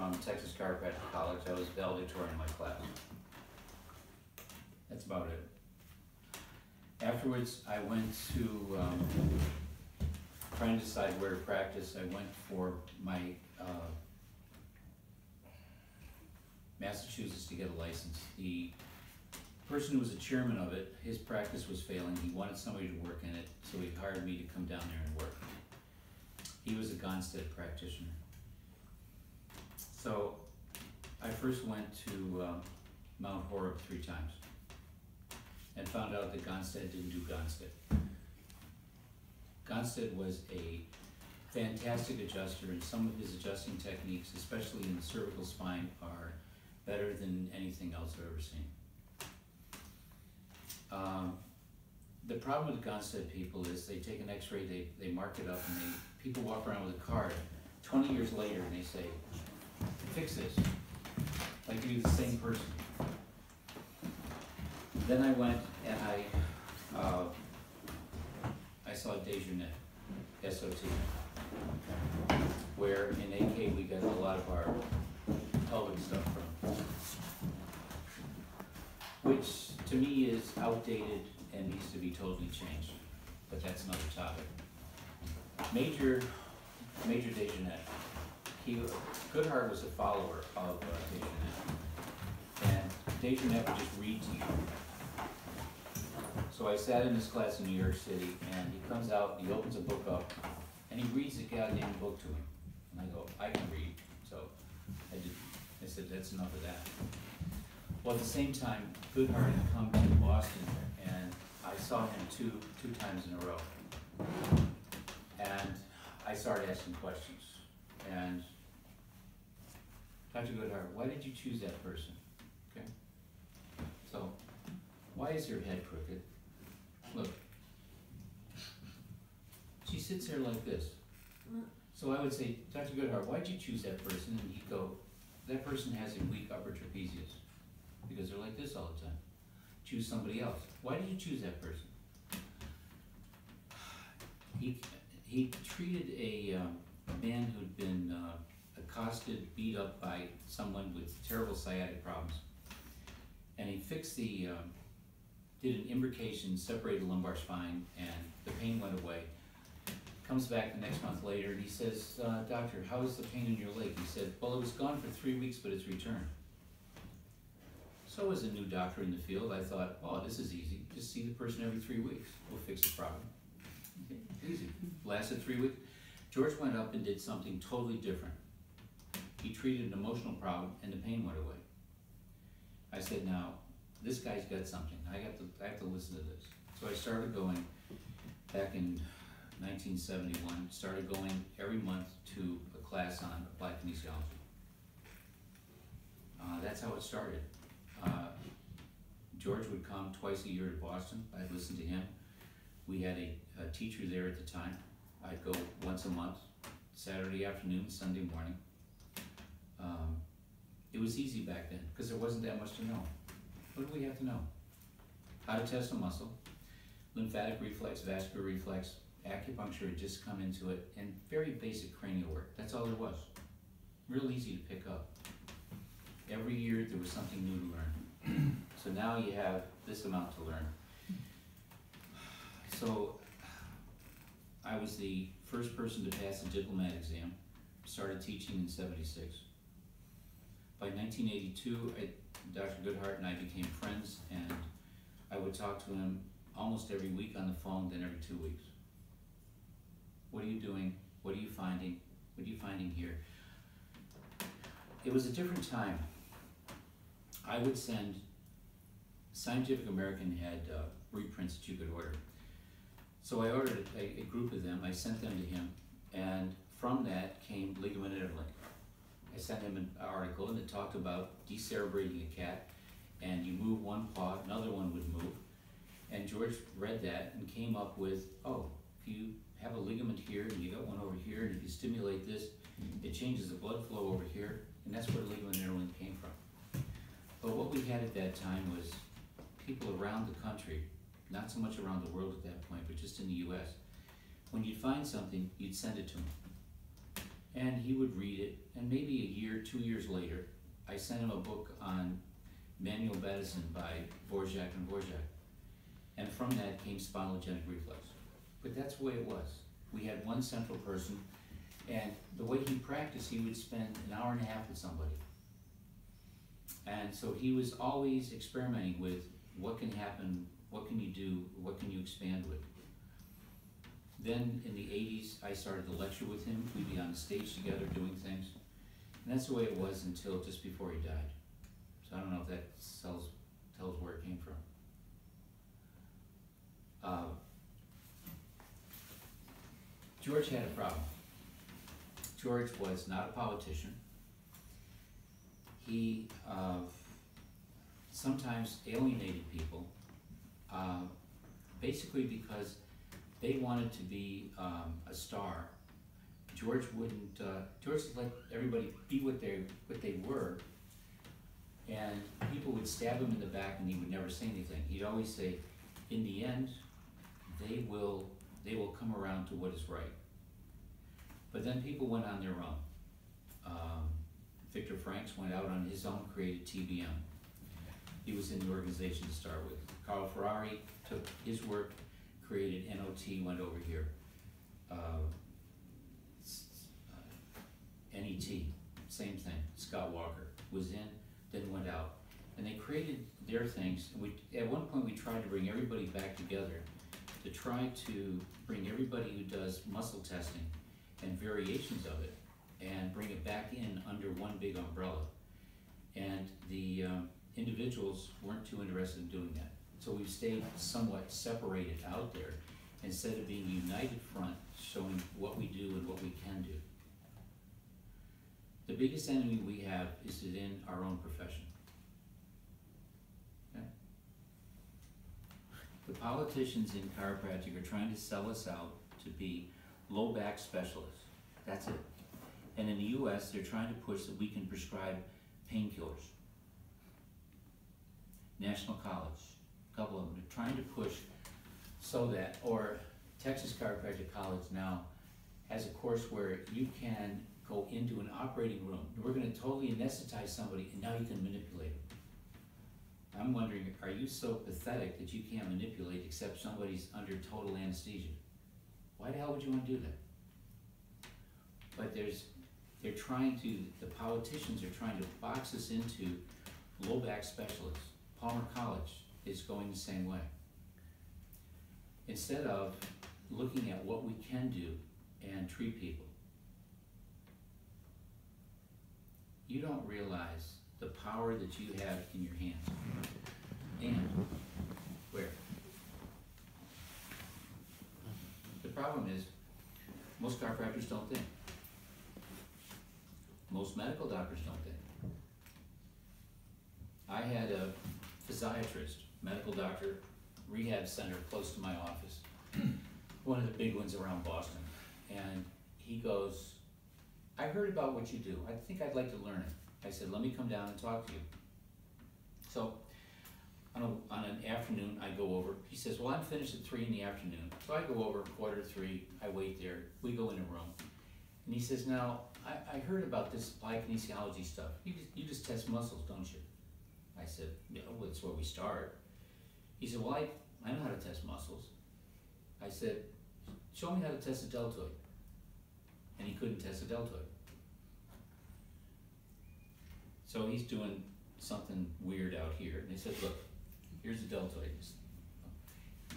from Texas Chiropractic College. I was valedictorian in my class. That's about it. Afterwards, I went to, trying to decide where to practice, I went for my Massachusetts to get a license. The person who was the chairman of it, his practice was failing. He wanted somebody to work in it, so he hired me to come down there and work. He was a Gonstead practitioner. So I first went to Mount Horeb 3 times and found out that Gonstead didn't do Gonstead. Gonstead was a fantastic adjuster, and some of his adjusting techniques, especially in the cervical spine, are better than anything else I've ever seen. The problem with Gonstead people is they take an x-ray, they mark it up, and people walk around with a card 20 years later and they say, fix this, like you're the same person. Then I went and I saw Dejournette, SOT, where in AK we got a lot of our pelvic stuff from, which to me is outdated and needs to be totally changed, but that's another topic. Major Dejournette. Goodhart was a follower of Dejournette, and Dejournette would just read to you. So I sat in this class in New York City, and he comes out, and he opens a book up, and he reads the goddamn book to him. And I go, I can read, so I did. I said, that's enough of that. Well, at the same time, Goodhart had come to Boston, and I saw him two times in a row. And I started asking questions. And Dr. Goodhart, why did you choose that person? Okay. So, why is your head crooked? Look. She sits there like this. So I would say, Dr. Goodhart, why did you choose that person? And he'd go, that person has a weak upper trapezius, because they're like this all the time. Choose somebody else. Why did you choose that person? He treated a man who'd been accosted, beat up by someone with terrible sciatic problems, and he fixed the, did an imbrication, separated the lumbar spine, and the pain went away. Comes back the next month later, and he says, doctor, how is the pain in your leg? He said, well, it was gone for 3 weeks, but it's returned. So as a new doctor in the field, I thought, oh, this is easy. Just see the person every 3 weeks. We'll fix the problem. Okay, easy. Lasted 3 weeks. George went up and did something totally different. He treated an emotional problem, and the pain went away. I said, now, this guy's got something. I have to listen to this. So I started going back in 1971, started going every month to a class on applied kinesiology. That's how it started. George would come twice a year to Boston. I'd listen to him. We had a teacher there at the time. I'd go once a month, Saturday afternoon, Sunday morning. It was easy back then because there wasn't that much to know. What do we have to know? How to test a muscle, lymphatic reflex, vascular reflex, acupuncture had just come into it, and very basic cranial work. That's all there was. Real easy to pick up. Every year there was something new to learn. So now you have this amount to learn. So I was the first person to pass the diplomat exam, started teaching in '76. By 1982, Dr. Goodhart and I became friends, and I would talk to him almost every week on the phone, then every 2 weeks. What are you doing? What are you finding? What are you finding here? It was a different time. I would send, Scientific American had reprints that you could order. So I ordered a group of them, I sent them to him, and from that came ligament interlink. I sent him an article and it talked about decerebrating a cat, and you move one paw, another one would move. And George read that and came up with, oh, if you have a ligament here and you got one over here, and if you stimulate this, it changes the blood flow over here, and that's where ligament interlink came from. But what we had at that time was people around the country, not so much around the world at that point, but just in the US. When you'd find something, you'd send it to them. And he would read it, and maybe a year, 2 years later, I sent him a book on manual medicine by Dvorak and Dvorak. And from that came spinalogenic reflex. But that's the way it was. We had one central person, and the way he practiced, he would spend an hour and a half with somebody. And so he was always experimenting with what can happen, what can you do, what can you expand with. Then in the 80s, I started to lecture with him. We'd be on the stage together doing things. And that's the way it was until just before he died. So I don't know if that tells where it came from. George had a problem. George was not a politician. He sometimes alienated people, basically because they wanted to be a star. George wouldn't. George let everybody be what they were, and people would stab him in the back, and he would never say anything. He'd always say, "In the end, they will come around to what is right." But then people went on their own. Victor Franks went out on his own, created TBM. He was in the organization to start with. Carl Ferrari took his work, created NOT, went over here. NET, same thing. Scott Walker was in, then went out. And they created their things. At one point we tried to bring everybody back together to try to bring everybody who does muscle testing and variations of it and bring it back in under one big umbrella. And the individuals weren't too interested in doing that. So we've stayed somewhat separated out there instead of being a united front showing what we do and what we can do. The biggest enemy we have is within our own profession. Okay? The politicians in chiropractic are trying to sell us out to be low back specialists. That's it. And in the US, they're trying to push that we can prescribe painkillers. National College, a couple of them, are trying to push so that, or Texas Chiropractic College now has a course where you can go into an operating room. We're going to totally anesthetize somebody, and now you can manipulate them. I'm wondering, are you so pathetic that you can't manipulate except somebody's under total anesthesia? Why the hell would you want to do that? But the politicians are trying to box us into low back specialists. Palmer College is going the same way. Instead of looking at what we can do and treat people. You don't realize the power that you have in your hands. And where? The problem is, most chiropractors don't think. Most medical doctors don't think. I had a physiatrist, medical doctor, rehab center close to my office, one of the big ones around Boston. And he goes, I heard about what you do. I think I'd like to learn it. I said, let me come down and talk to you. So on an afternoon, I go over. He says, well, I'm finished at 3 in the afternoon. So I go over, 2:45, I wait there. We go in a room. And he says, now, I heard about this applied kinesiology stuff. You just test muscles, don't you? I said, yeah, well, that's where we start. He said, well, I know how to test muscles. I said, show me how to test a deltoid. And he couldn't test a deltoid. So he's doing something weird out here. And he said, look, here's a deltoid.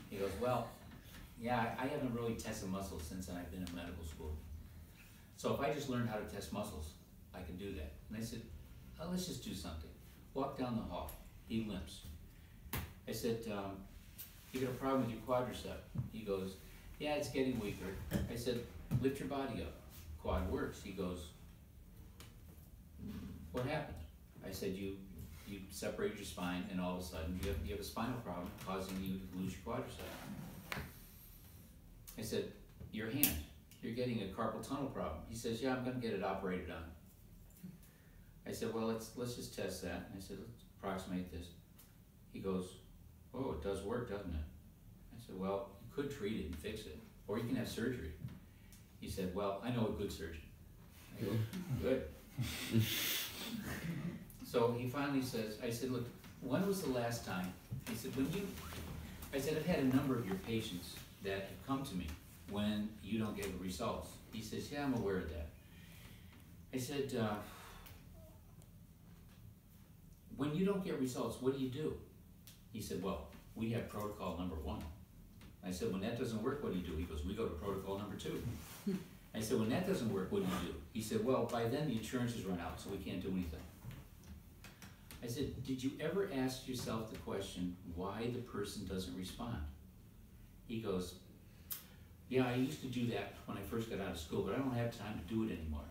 He goes, well, yeah, I haven't really tested muscles since I've been in medical school. So if I just learned how to test muscles, I can do that. And I said, oh, let's just do something. Walk down the hall. He limps. I said, you got a problem with your quadricep? He goes, yeah, it's getting weaker. I said, lift your body up. Quad works. He goes, what happened? I said, you separate your spine, and all of a sudden you have a spinal problem causing you to lose your quadricep. I said, your hand. You're getting a carpal tunnel problem. He says, yeah, I'm going to get it operated on. I said, well, let's just test that. And I said, let's approximate this. He goes, oh, it does work, doesn't it? I said, well, you could treat it and fix it, or you can have surgery. He said, well, I know a good surgeon. I go, good. So he finally says, I said, look, when was the last time? He said, I said, I've had a number of your patients that have come to me when you don't get results. He says, yeah, I'm aware of that. I said, when you don't get results, what do you do? He said, well, we have protocol number 1. I said, when that doesn't work, what do you do? He goes, we go to protocol number 2. I said, when that doesn't work, what do you do? He said, well, by then the insurance has run out, so we can't do anything. I said, did you ever ask yourself the question, why the person doesn't respond? He goes, yeah, I used to do that when I first got out of school, but I don't have time to do it anymore.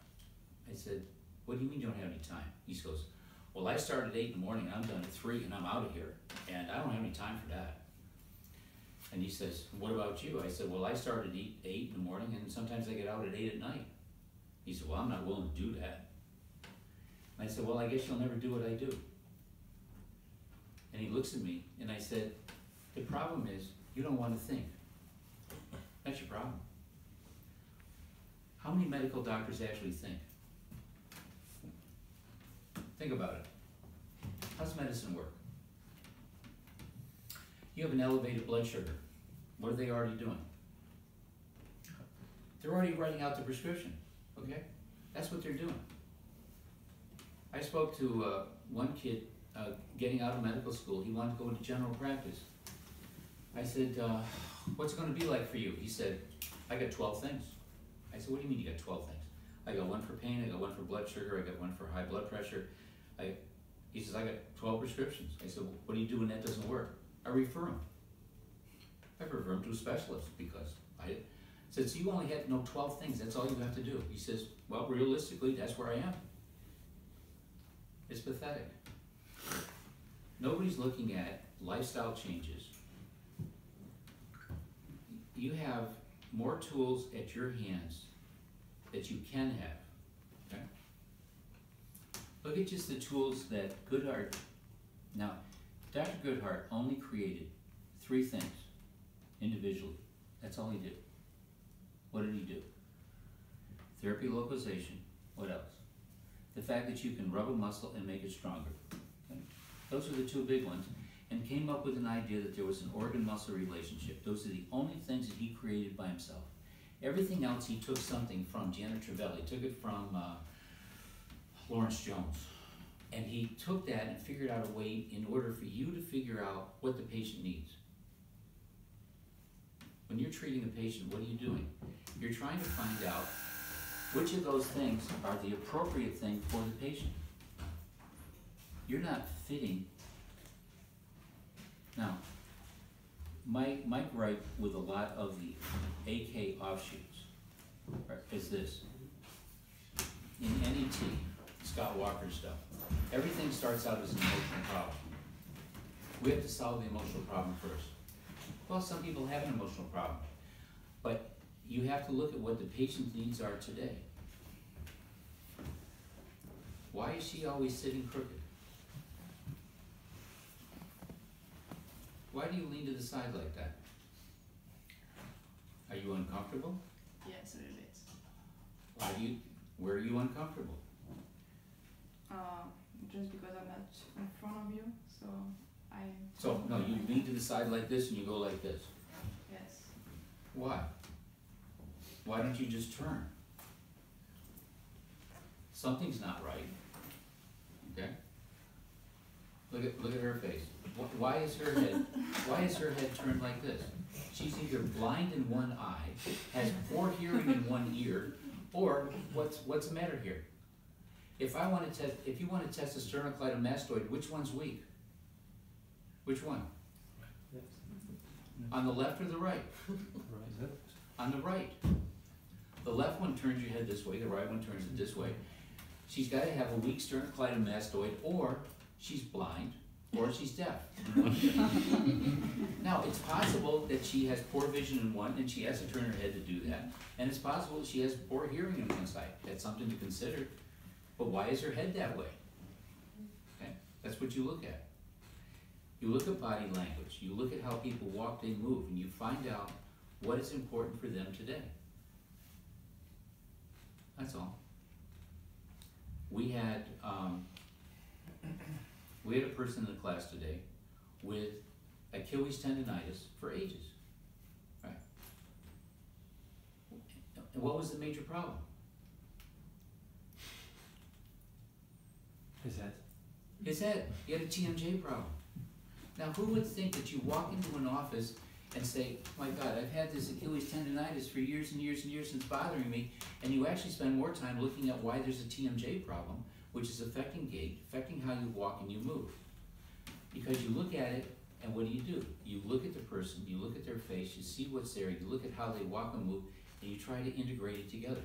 I said, what do you mean you don't have any time? He goes, well, I start at 8 in the morning, I'm done at 3, and I'm out of here, and I don't have any time for that. And he says, what about you? I said, well, I start at 8 in the morning, and sometimes I get out at 8 at night. He said, well, I'm not willing to do that. And I said, well, I guess you'll never do what I do. And he looks at me, and I said, the problem is, you don't want to think. That's your problem. How many medical doctors actually think? Think about it. How's medicine work? You have an elevated blood sugar. What are they already doing? They're already writing out the prescription, okay? That's what they're doing. I spoke to one kid getting out of medical school. He wanted to go into general practice. I said, what's it going to be like for you? He said, I got 12 things. I said, what do you mean you got 12 things? I got one for pain, I got one for blood sugar, I got one for high blood pressure. He says, I got 12 prescriptions. I said, well, what do you do when that doesn't work? I refer him. I refer him to a specialist because I said, so you only had 12 things, that's all you have to do. He says, well, realistically, that's where I am. It's pathetic. Nobody's looking at lifestyle changes. You have more tools at your hands that you can have, okay? Look at just the tools that Goodhart, now, Dr. Goodhart only created 3 things individually. That's all he did. What did he do? Therapy localization. What else? The fact that you can rub a muscle and make it stronger. Okay? Those are the 2 big ones. And came up with an idea that there was an organ-muscle relationship. Those are the only things that he created by himself. Everything else he took something from Janet Trevelli, took it from Lawrence Jones. And he took that and figured out a way in order for you to figure out what the patient needs. When you're treating a patient, what are you doing? You're trying to find out which of those things are the appropriate thing for the patient. You're not fitting. Now, my gripe with a lot of the AK offshoots is this. In NET, Scott Walker stuff, everything starts out as an emotional problem. We have to solve the emotional problem first. Well, some people have an emotional problem, but you have to look at what the patient's needs are today. Why is she always sitting crooked? Why do you lean to the side like that? Are you uncomfortable? Yes, a little bit. Where are you uncomfortable? Just because I'm not in front of you, so I... So, no, you lean to the side like this and you go like this. Yes. Why? Why don't you just turn? Something's not right. Okay? Look at her face. Why is her head turned like this? She's either blind in one eye, has poor hearing in one ear, or what's the matter here? If you want to test the sternocleidomastoid, which one's weak? Which one? On the left or the right? On the right. The left one turns your head this way, the right one turns it this way. She's got to have a weak sternocleidomastoid, or she's blind, or she's deaf. Now, it's possible that she has poor vision in one, and she has to turn her head to do that. And it's possible that she has poor hearing in one side. That's something to consider. But why is her head that way? Okay? That's what you look at. You look at body language. You look at how people walk, they move, and you find out what is important for them today. That's all. We had a person in the class today with Achilles tendonitis for ages, right? And what was the major problem? His head. His head. He had a TMJ problem. Now, who would think that you walk into an office and say, my God, I've had this Achilles tendonitis for years and years and years and it's bothering me, and you actually spend more time looking at why there's a TMJ problem, which is affecting gait, affecting how you walk and you move. Because you look at it, and what do? You look at the person, you look at their face, you see what's there, you look at how they walk and move, and you try to integrate it together.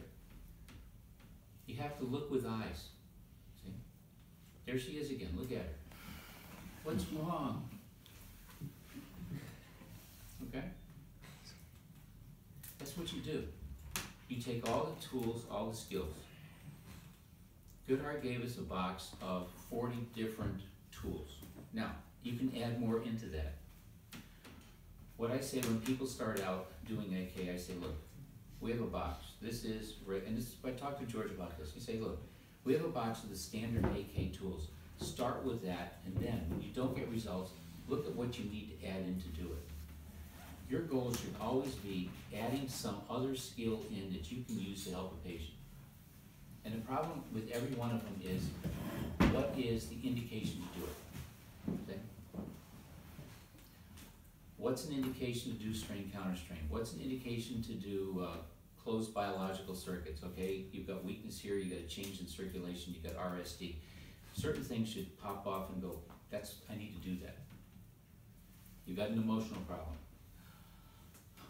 You have to look with eyes. See? There she is again, look at her. What's wrong? Okay? That's what you do. You take all the tools, all the skills. Goodhart gave us a box of 40 different tools. Now, you can add more into that. What I say when people start out doing AK, I say, look, we have a box. This is, and this, I talked to George about this. You say, look, we have a box of the standard AK tools. Start with that, and then when you don't get results, look at what you need to add in to do it. Your goal should always be adding some other skill in that you can use to help a patient. And the problem with every one of them is, what is the indication to do it? Okay? What's an indication to do strain counter strain? What's an indication to do closed biological circuits? Okay, you've got weakness here, you've got a change in circulation, you've got RSD. Certain things should pop off and go, I need to do that. You've got an emotional problem.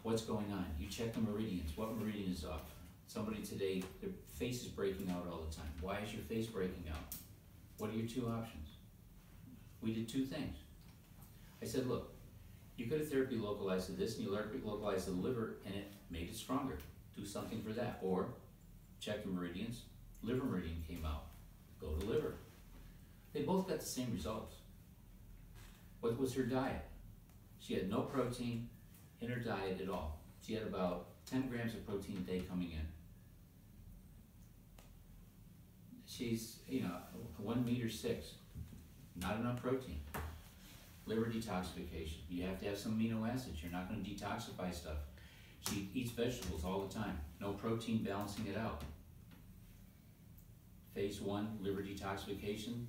What's going on? You check the meridians. What meridian is off? Somebody today, their face is breaking out all the time. Why is your face breaking out? What are your two options? We did two things. I said, look, you could have therapy localized to this and you localized to the liver and it made it stronger. Do something for that. Or check the meridians. Liver meridian came out. Go to liver. They both got the same results. What was her diet? She had no protein in her diet at all. She had about 10 grams of protein a day coming in. She's, 1 meter 6, not enough protein. Liver detoxification. You have to have some amino acids. You're not going to detoxify stuff. She eats vegetables all the time. No protein, balancing it out. Phase 1, liver detoxification.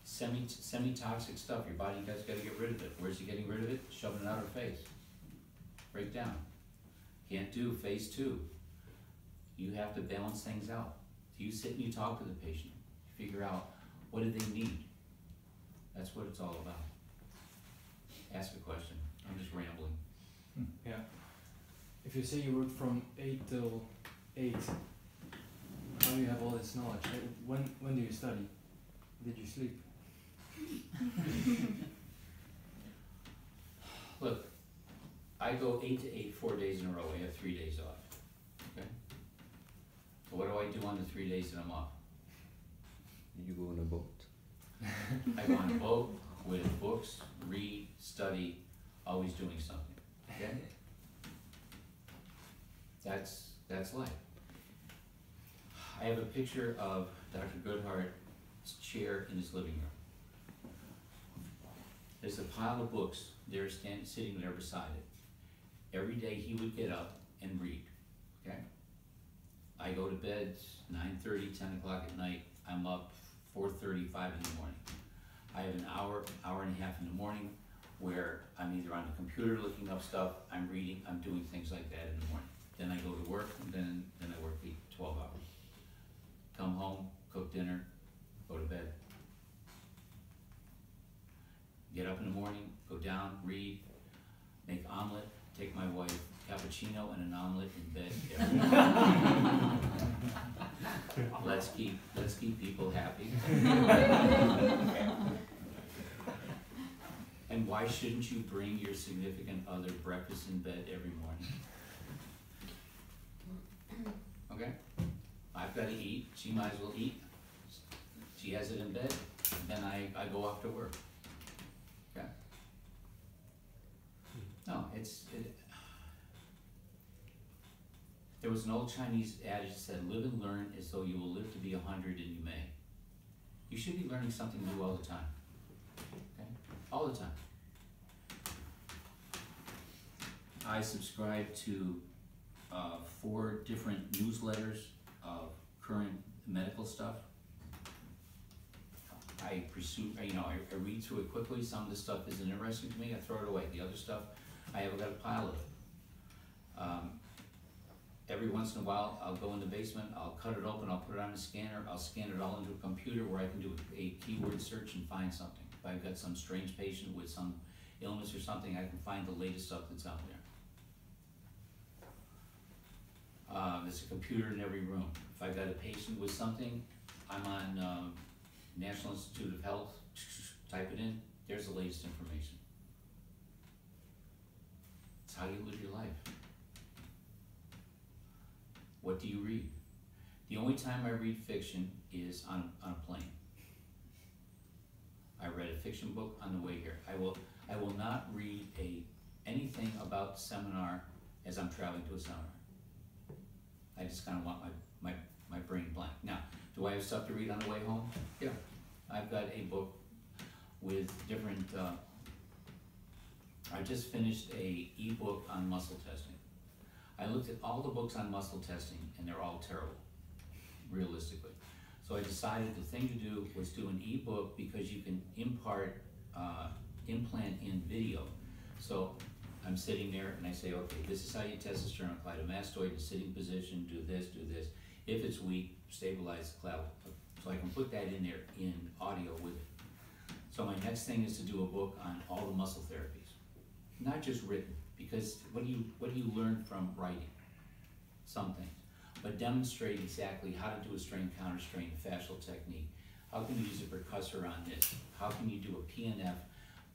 Semi-toxic stuff. Your body has got to get rid of it. Where's he getting rid of it? Shoving it out her face. Break down. Can't do phase 2. You have to balance things out. You sit and you talk to the patient. You figure out what do they need. That's what it's all about. Ask a question. I'm just rambling. Yeah. If you say you work from 8 till 8, how do you have all this knowledge? When do you study? Did you sleep? Look, I go 8 to 8, 4 days in a row. I have 3 days off. Okay? So what do I do on the 3 days that I'm off? You go on a boat. I go on a boat with books, read, study, always doing something. Okay? That's life. I have a picture of Dr. Goodhart's chair in his living room. There's a pile of books there sitting there beside it. Every day he would get up and read. Okay? I go to bed 9:30, 10 o'clock at night. I'm up 4:30, 5 in the morning. I have an hour and a half in the morning where I'm either on the computer looking up stuff, I'm reading, I'm doing things like that in the morning. Then I go to work, and then I work 12 hours. Come home, cook dinner, go to bed. Get up in the morning, go down, read, make omelet, take my wife cappuccino and an omelet in bed every night. Let's keep people happy. And why shouldn't you bring your significant other breakfast in bed every morning? Okay? I've got to eat. She might as well eat. She has it in bed. And then I go off to work. Okay? No, there was an old Chinese adage that said, live and learn as though you will live to be 100 and you may. You should be learning something new all the time. Okay? All the time. I subscribe to 4 different newsletters of current medical stuff. I pursue, I read through it quickly. Some of the stuff isn't interesting to me, I throw it away. The other stuff, I have got a pile of it. Every once in a while, I'll go in the basement, I'll cut it open, I'll put it on a scanner, I'll scan it all into a computer where I can do a keyword search and find something. If I've got some strange patient with some illness or something, I can find the latest stuff that's out there. There's a computer in every room. If I've got a patient with something, I'm on National Institute of Health, type it in, there's the latest information. It's how you live your life. What do you read? The only time I read fiction is on a plane. I read a fiction book on the way here. I will not read anything about the seminar as I'm traveling to a seminar. I just kind of want my brain blank. Now, do I have stuff to read on the way home? Yeah. I've got a book with different, I just finished a ebook on muscle testing. I looked at all the books on muscle testing and they're all terrible, realistically. So I decided the thing to do was do an ebook because you can implant in video. So I'm sitting there and I say, okay, this is how you test the sternocleidomastoid in sitting position, do this, do this. If it's weak, stabilize the cloud. So I can put that in there in audio with it. So my next thing is to do a book on all the muscle therapies. Not just written, because what do you learn from writing? Some things. But demonstrate exactly how to do a strain, counter strain, fascial technique. How can you use a percussor on this? How can you do a PNF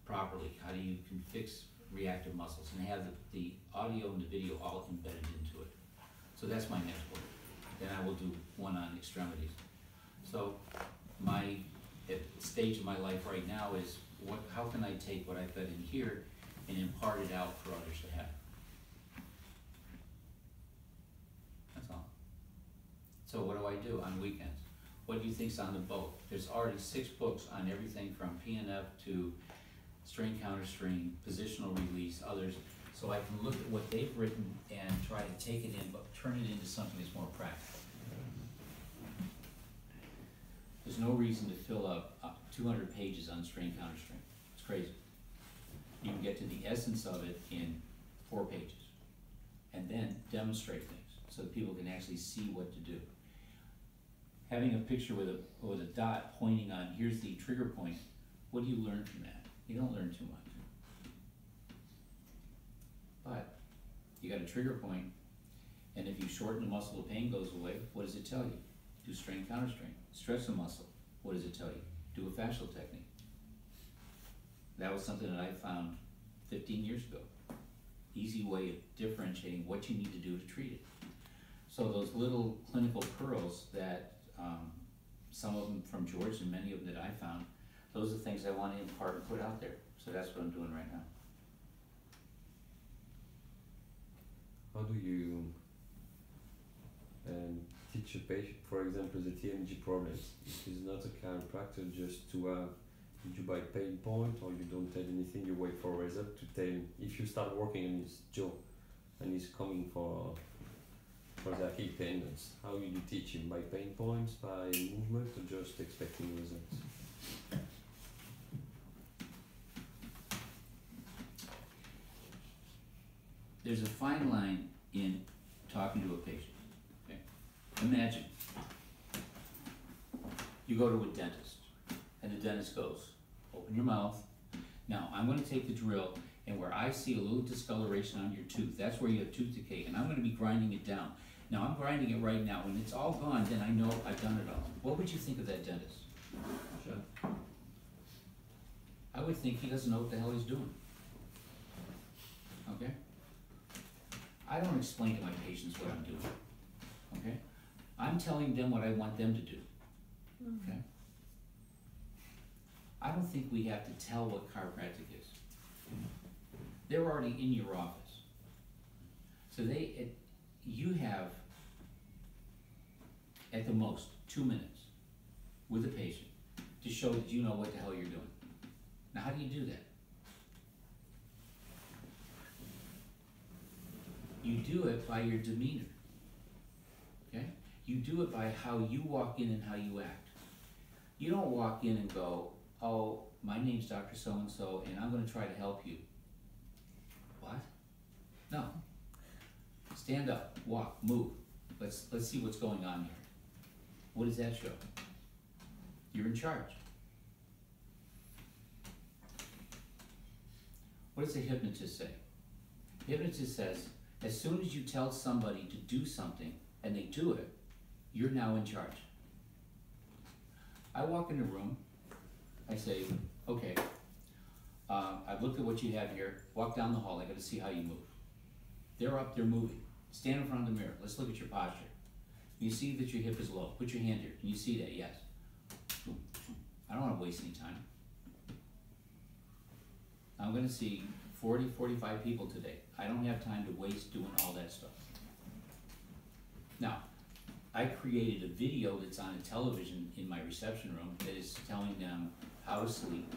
properly? How do you can fix reactive muscles? And have the audio and the video all embedded into it. So that's my next book. Then I will do one on extremities. So my stage of my life right now is how can I take what I've got in here and impart it out for others to have. That's all. So what do I do on weekends? What do you think's on the boat? There's already 6 books on everything from PNF to strain, counter strain, positional release, others. So I can look at what they've written and try to take it in, but turn it into something that's more practical. There's no reason to fill up 200 pages on strain, counter strain. It's crazy. You can get to the essence of it in 4 pages and then demonstrate things so that people can actually see what to do. Having a picture with a dot pointing on, here's the trigger point, what do you learn from that? You don't learn too much. But you got a trigger point, and if you shorten the muscle, the pain goes away. What does it tell you? Do strain, counter strain. Stretch the muscle. What does it tell you? Do a fascial technique. That was something that I found 15 years ago. Easy way of differentiating what you need to do to treat it. So those little clinical pearls that some of them from George and many of them that I found, those are things I want to impart and put out there. So that's what I'm doing right now. How do you teach a patient, for example, the TMG problems? It is not a chiropractor just to have, you buy pain point or you don't tell anything, you wait for a result to tell if you start working on his jaw and he's coming for the Achilles tendons. How will you teach him? By pain points, by movement, or just expecting results? There's a fine line in talking to a patient. Okay? Imagine you go to a dentist and the dentist goes, open your mouth. Now I'm going to take the drill and where I see a little discoloration on your tooth, that's where you have tooth decay, and I'm going to be grinding it down. Now I'm grinding it right now. When it's all gone, then I know I've done it all. What would you think of that dentist? Sure. I would think he doesn't know what the hell he's doing. Okay? I don't explain to my patients what I'm doing. Okay? I'm telling them what I want them to do. Okay? I don't think we have to tell what chiropractic is. They're already in your office. So you have, at the most, 2 minutes with a patient to show that you know what the hell you're doing. Now, how do you do that? You do it by your demeanor, okay? You do it by how you walk in and how you act. You don't walk in and go, oh, my name's Dr. So-and-so, and I'm gonna try to help you. What? No. Stand up, walk, move. Let's see what's going on here. What does that show? You're in charge. What does the hypnotist say? The hypnotist says, as soon as you tell somebody to do something and they do it, you're now in charge. I walk in the room, I say, okay, I've looked at what you have here, walk down the hall, I gotta see how you move. They're up, they're moving. Stand in front of the mirror, let's look at your posture. You see that your hip is low, put your hand here, can you see that? Yes. I don't wanna waste any time. I'm gonna see 40, 45 people today. I don't have time to waste doing all that stuff. Now, I created a video that's on a television in my reception room that is telling them how to sleep,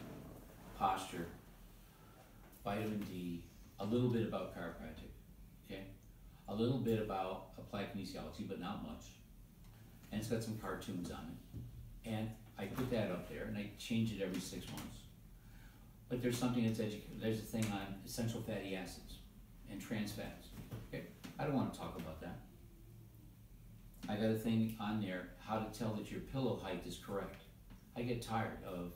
posture, vitamin D, a little bit about chiropractic, okay? A little bit about applied kinesiology, but not much. And it's got some cartoons on it. And I put that up there and I change it every 6 months. But there's something that's there's a thing on essential fatty acids and trans fats. Okay, I don't want to talk about that. I got a thing on there, how to tell that your pillow height is correct. I get tired of,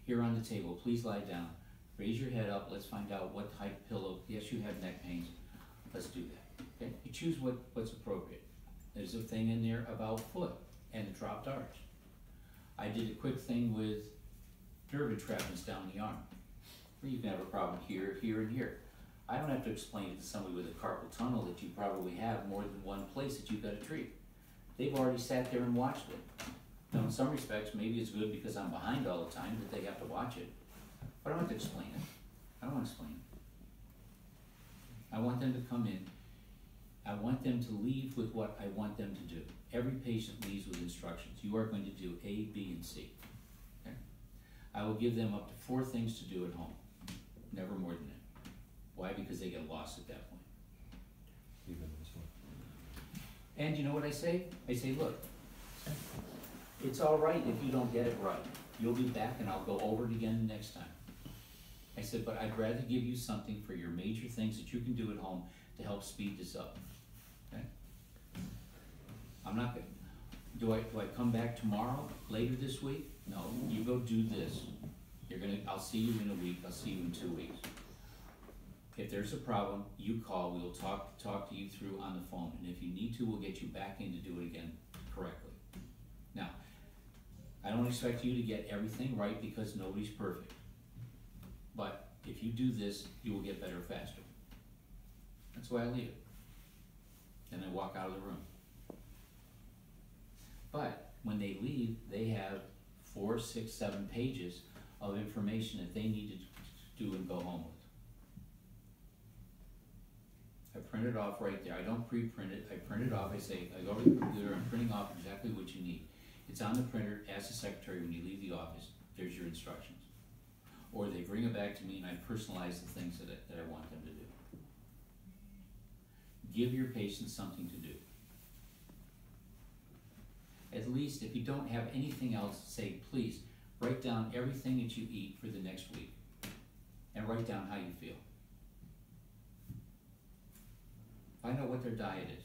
here on the table, please lie down, raise your head up, let's find out what height pillow, yes you have neck pains, let's do that. Okay, you choose what's appropriate. There's a thing in there about foot and the dropped arch. I did a quick thing with nerve entrapments down the arm. You can have a problem here, here, and here. I don't have to explain it to somebody with a carpal tunnel that you probably have more than one place that you've got to treat. They've already sat there and watched it. Now, in some respects, maybe it's good because I'm behind all the time that they have to watch it. But I don't have to explain it. I don't want to explain it. I want them to come in. I want them to leave with what I want them to do. Every patient leaves with instructions. You are going to do A, B, and C. Okay? I will give them up to 4 things to do at home. Never more than that. Why? Because they get lost at that point. Even this one. And you know what I say? I say, look, it's all right if you don't get it right. You'll be back and I'll go over it again next time. I said, but I'd rather give you something for your major things that you can do at home to help speed this up. Okay? I'm not gonna, do I come back tomorrow, later this week? No, you go do this. I'll see you in a week, I'll see you in 2 weeks. If there's a problem, you call, we'll talk to you through on the phone, and if you need to, we'll get you back in to do it again correctly. Now, I don't expect you to get everything right because nobody's perfect. But if you do this, you will get better faster. That's why I leave it. Then I walk out of the room. But when they leave, they have 4, 6, 7 pages of information that they need to do and go home with. I print it off right there. I don't pre-print it. I print it off. I say, I go over to the computer, I'm printing off exactly what you need. It's on the printer. Ask the secretary when you leave the office, there's your instructions. Or they bring it back to me and I personalize the things that I want them to do. Give your patients something to do. At least if you don't have anything else, say, please, write down everything that you eat for the next week. And write down how you feel. Find out what their diet is.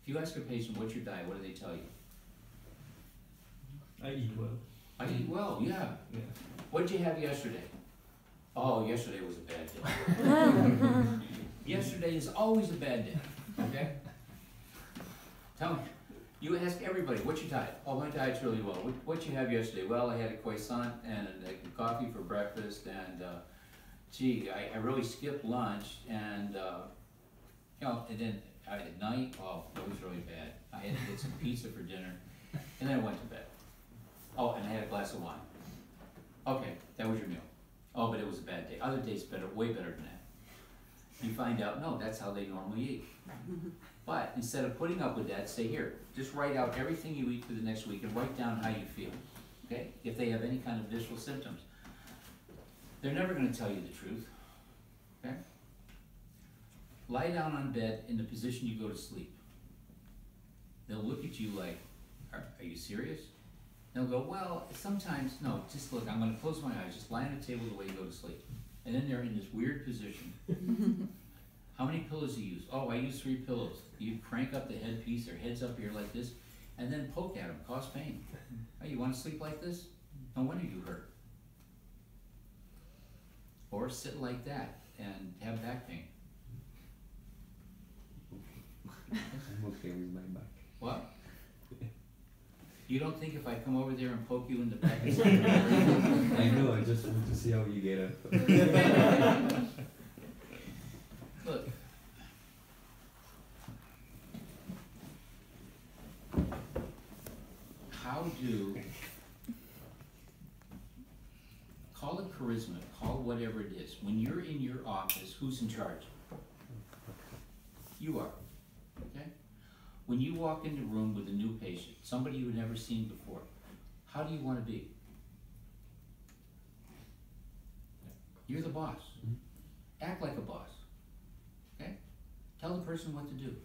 If you ask a patient, what's your diet, what do they tell you? I eat well. I eat well, yeah. Yeah. What did you have yesterday? Oh, yesterday was a bad day. Yesterday is always a bad day, okay? Tell me, you ask everybody, what's your diet? Oh, my diet's really well. What'd you have yesterday? Well, I had a croissant and a coffee for breakfast, and gee, I really skipped lunch, and you know, and then at night, oh, it was really bad. I had to get some pizza for dinner, and then I went to bed. Oh, and I had a glass of wine. Okay, that was your meal. Oh, but it was a bad day. Other days better, way better than that. You find out, no, that's how they normally eat. But instead of putting up with that, say here, just write out everything you eat for the next week and write down how you feel. okay? If they have any kind of visceral symptoms. They're never gonna tell you the truth, okay? Lie down on bed in the position you go to sleep. They'll look at you like, are you serious? They'll go, well, sometimes, no, just look, I'm gonna close my eyes, just lie on the table the way you go to sleep. And then they're in this weird position. How many pillows do you use? Oh, I use 3 pillows. You crank up the headpiece, their head's up here like this, and then poke at them, cause pain. Oh, you wanna sleep like this? No wonder you hurt. Or sit like that and have back pain. I'm okay with my back. What? You don't think if I come over there and poke you in the back? I know, I just want to see how you get up. Look. How do, call it charisma, call it whatever it is. When you're in your office, who's in charge? You are, okay? When you walk in the room with a new patient, somebody you've never seen before, how do you want to be? You're the boss. Act like a boss, okay? Tell the person what to do.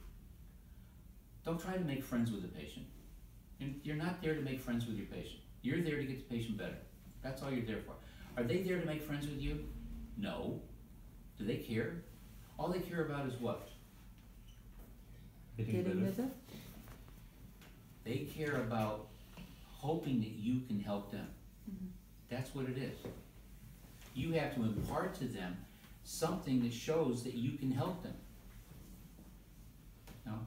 Don't try to make friends with the patient. You're not there to make friends with your patient. You're there to get the patient better. That's all you're there for. Are they there to make friends with you? No. Do they care? All they care about is what? Getting better? They care about hoping that you can help them. That's what it is. You have to impart to them something that shows that you can help them. Now,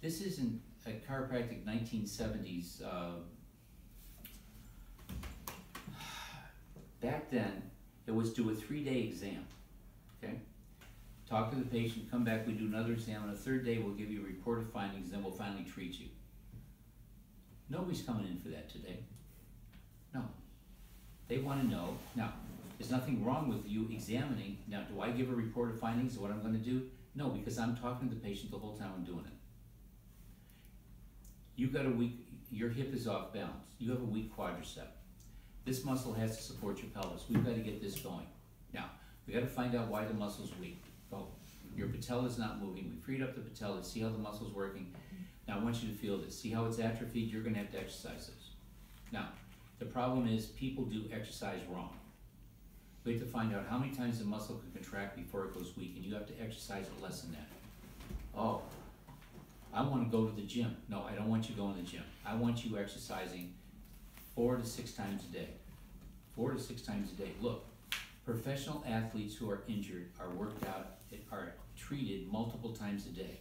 this isn't a chiropractic 1970s. Back then, it was do a 3-day exam, okay? Talk to the patient, come back, we do another exam, on the 3rd day we'll give you a report of findings, then we'll finally treat you. Nobody's coming in for that today. No. They want to know, now, there's nothing wrong with you examining. Now, do I give a report of findings of what I'm going to do? No, because I'm talking to the patient the whole time I'm doing it. You've got a weak, your hip is off balance. You have a weak quadricep. This muscle has to support your pelvis. We've got to get this going. Now, we got to find out why the muscle's weak. Oh, your patella is not moving. We freed up the patella. See how the muscle's working. Now, I want you to feel this. See how it's atrophied? You're going to have to exercise this. Now, the problem is people do exercise wrong. We have to find out how many times the muscle can contract before it goes weak, and you have to exercise it less than that. Oh, I want to go to the gym. No, I don't want you going to the gym. I want you exercising 4 to 6 times a day. 4 to 6 times a day. Look, professional athletes who are injured are worked out, are treated multiple times a day.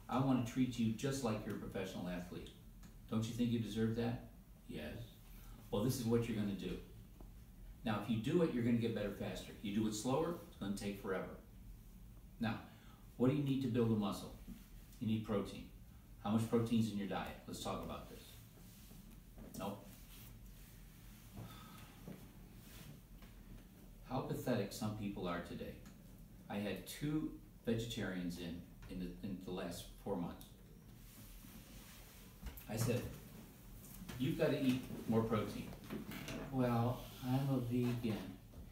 I want to treat you just like you're a professional athlete. Don't you think you deserve that? Yes. Well, this is what you're going to do. Now, if you do it, you're going to get better faster. You do it slower, it's going to take forever. Now, what do you need to build a muscle? You need protein. How much protein is in your diet? Let's talk about this. Nope. How pathetic some people are today. I had 2 vegetarians in the last 4 months. I said, you've got to eat more protein. Well, I'm a vegan,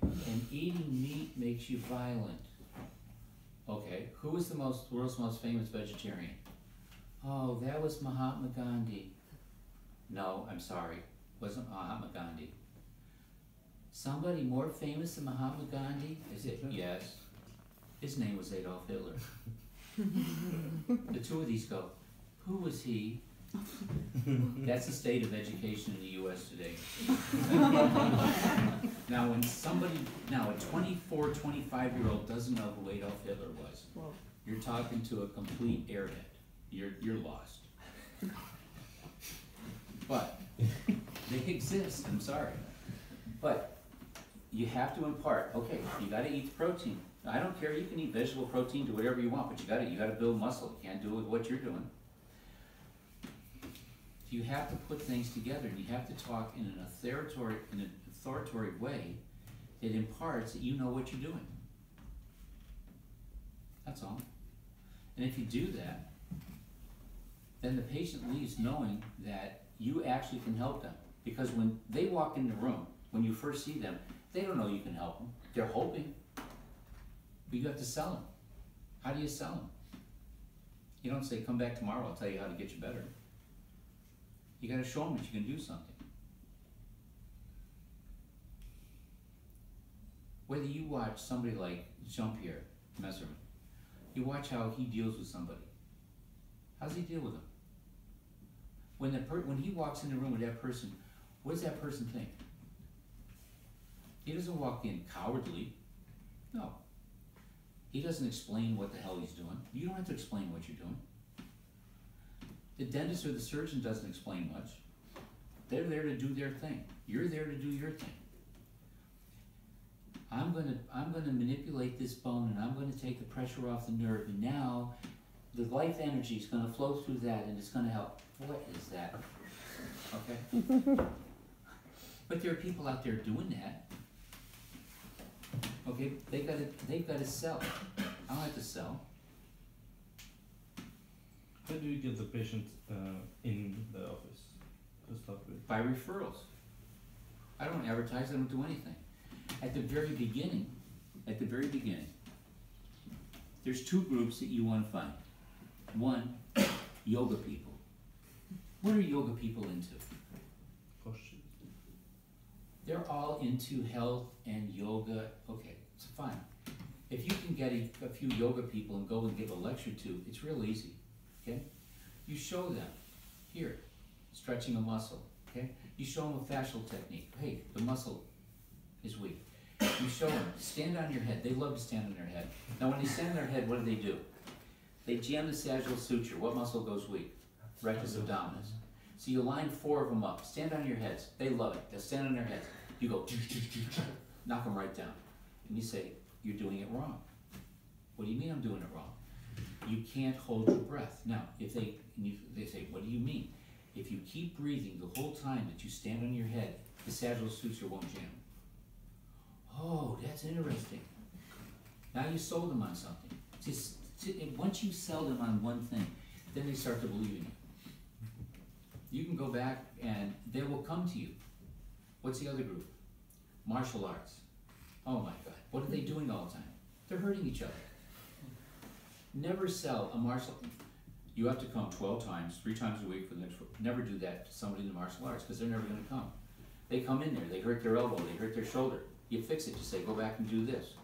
and eating meat makes you violent. Okay, who was the world's most famous vegetarian? Oh, that was Mahatma Gandhi. No, I'm sorry, wasn't Mahatma Gandhi. Somebody more famous than Mahatma Gandhi? Is it? Yes. His name was Adolf Hitler. The 2 of these go, who was he? That's the state of education in the U.S. today. Now, when a 24, 25-year-old doesn't know who Adolf Hitler was, Wow. you're talking to a complete airhead. You're lost. But they exist, I'm sorry. But you have to impart, okay, you gotta eat the protein. Now, I don't care, you can eat vegetable protein, do whatever you want, but you gotta build muscle. You can't do it with what you're doing. You have to put things together, and you have to talk in an authoritative way that imparts that you know what you're doing. That's all. And if you do that, then the patient leaves knowing that you actually can help them. Because when they walk in the room, when you first see them, they don't know you can help them. They're hoping. But you have to sell them. How do you sell them? You don't say, come back tomorrow, I'll tell you how to get you better. You gotta show them that you can do something. Whether you watch somebody like Jean-Pierre Messerman, you watch how he deals with somebody. How does he deal with them? When he walks in the room with that person, what does that person think? He doesn't walk in cowardly. No. He doesn't explain what the hell he's doing. You don't have to explain what you're doing. The dentist or the surgeon doesn't explain much. They're there to do their thing. You're there to do your thing. I'm gonna manipulate this bone and I'm gonna take the pressure off the nerve, and now the life energy is gonna flow through that and it's gonna help. What is that? Okay? But there are people out there doing that. Okay, they've got to sell. I don't have to sell. How do you get the patient in the office to start with? By referrals. I don't advertise, I don't do anything. At the very beginning, there's two groups that you want to find. One, yoga people. What are yoga people into? Postures. They're all into health and yoga. Okay, it's fine. If you can get a few yoga people and go and give a lecture to, it's real easy, okay? You show them, here, stretching a muscle, okay? You show them a fascial technique. Hey, the muscle is weak. You show them, stand on your head. They love to stand on their head. Now when they stand on their head, what do? They jam the sagittal suture. What muscle goes weak? Rectus abdominis. So you line 4 of them up. Stand on your heads. They love it. They'll stand on their heads. You go, knock them right down. And you say, you're doing it wrong. What do you mean I'm doing it wrong? You can't hold your breath. Now, if they say, what do you mean? If you keep breathing the whole time that you stand on your head, the sagittal suture won't jam. Oh, that's interesting. Now you sold them on something. Once you sell them on one thing, then they start to believe in you. You can go back and they will come to you. What's the other group? Martial arts. Oh my God, what are they doing all the time? They're hurting each other. Never sell a martial. You have to come 12 times, 3 times a week for the next. Never do that to somebody in the martial arts because they're never going to come. They come in there, they hurt their elbow, they hurt their shoulder. You fix it, you say, go back and do this.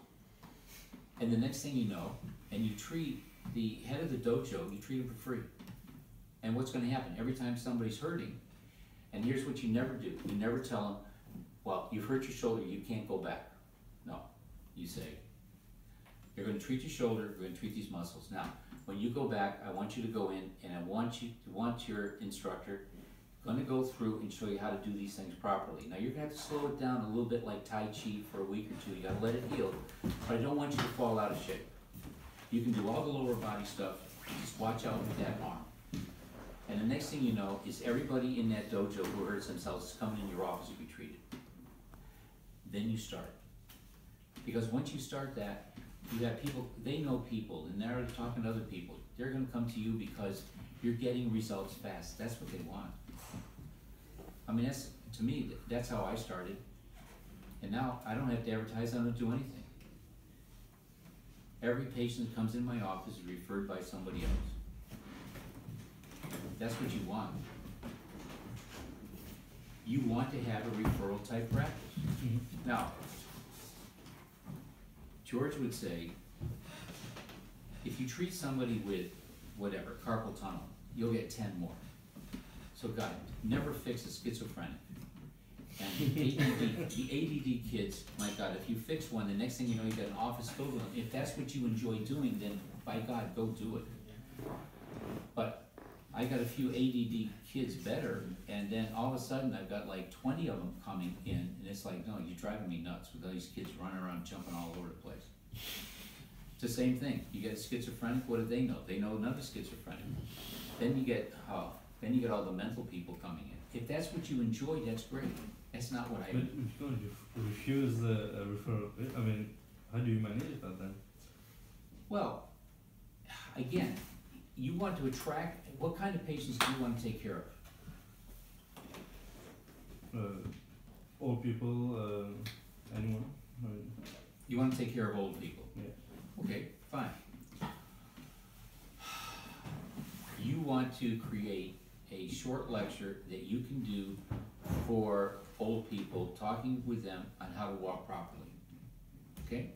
And the next thing you know, and you treat the head of the dojo, you treat him for free. And what's going to happen? Every time somebody's hurting, and here's what you never do. You never tell them, well, you've hurt your shoulder, you can't go back. No. You say, you're going to treat your shoulder, we're going to treat these muscles. Now, when you go back, I want you to go in, and I want your instructor going to go through and show you how to do these things properly. Now, you're going to have to slow it down a little bit like Tai Chi for a week or two. You got to let it heal, but I don't want you to fall out of shape. You can do all the lower body stuff. Just watch out with that arm. And the next thing you know is everybody in that dojo who hurts themselves is coming in your office to be treated. Then you start. Because once you start that, you have people, they know people, and they're already talking to other people. They're going to come to you because you're getting results fast. That's what they want. I mean, that's, to me, that's how I started. And now I don't have to advertise, I don't do anything. Every patient that comes in my office is referred by somebody else. That's what you want. You want to have a referral type practice. Mm-hmm. Now, George would say, if you treat somebody with whatever, carpal tunnel, you'll get 10 more. So God, never fix a schizophrenic. And the ADD kids, my God, if you fix one, the next thing you know, you got an office filled with them. If that's what you enjoy doing, then by God, go do it. But I got a few ADD kids better, and then all of a sudden I've got like 20 of them coming in, and it's like, no, you're driving me nuts with all these kids running around jumping all over the place. It's the same thing. You get a schizophrenic, what do they know? They know another schizophrenic. Then you get all the mental people coming in. If that's what you enjoy, that's great. That's not what I do. But if you refuse the referral, I mean, how do you manage that then? Well, again, you want to attract, what kind of patients do you want to take care of? Old people, anyone. You want to take care of old people? Yeah. Okay, fine. You want to create a short lecture that you can do for old people, talking with them on how to walk properly. Okay?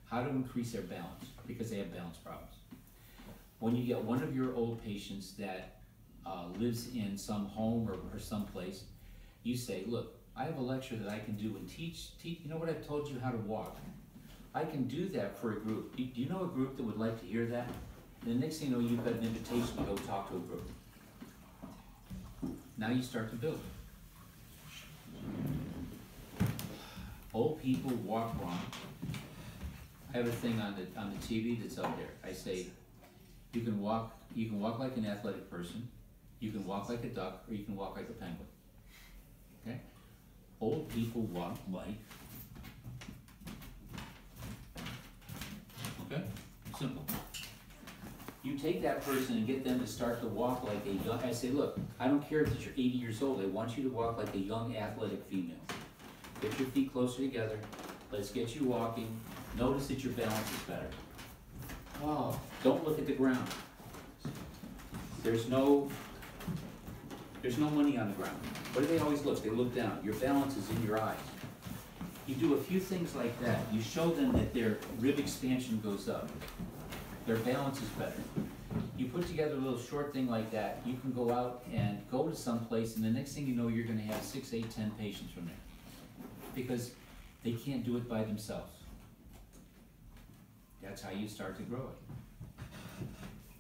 How to increase their balance, because they have balance problems. When you get one of your old patients that lives in some home or some place, you say, look, I have a lecture that I can do and teach, you know what I've told you how to walk? I can do that for a group. Do you know a group that would like to hear that? And the next thing you know, you've got an invitation to go talk to a group. Now you start to build. Old people walk wrong. I have a thing on the TV that's up there. I say, you can walk like an athletic person, you can walk like a duck, or you can walk like a penguin. Okay? Old people walk like. Okay? Simple. You take that person and get them to start to walk like a young, I say, look, I don't care if you're 80 years old, I want you to walk like a young athletic female. Get your feet closer together, let's get you walking, notice that your balance is better. Oh, don't look at the ground. There's no money on the ground. What do they always look? They look down. Your balance is in your eyes. You do a few things like that. You show them that their rib expansion goes up. Their balance is better. You put together a little short thing like that, you can go out and go to some place, and the next thing you know, you're going to have 6, 8, 10 patients from there. Because they can't do it by themselves. That's how you start to grow it.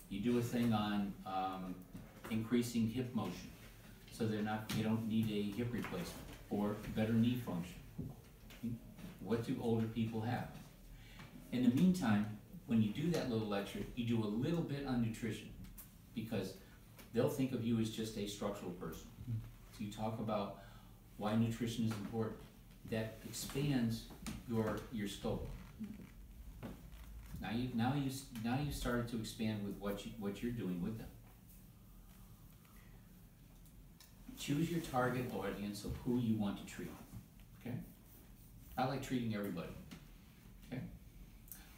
You do a thing on increasing hip motion, so they don't need a hip replacement or better knee function. What do older people have? In the meantime, when you do that little lecture, you do a little bit on nutrition, because they'll think of you as just a structural person. So you talk about why nutrition is important. That expands your scope. Now you started to expand with what you're doing with them. Choose your target audience of who you want to treat. Okay? I like treating everybody. Okay?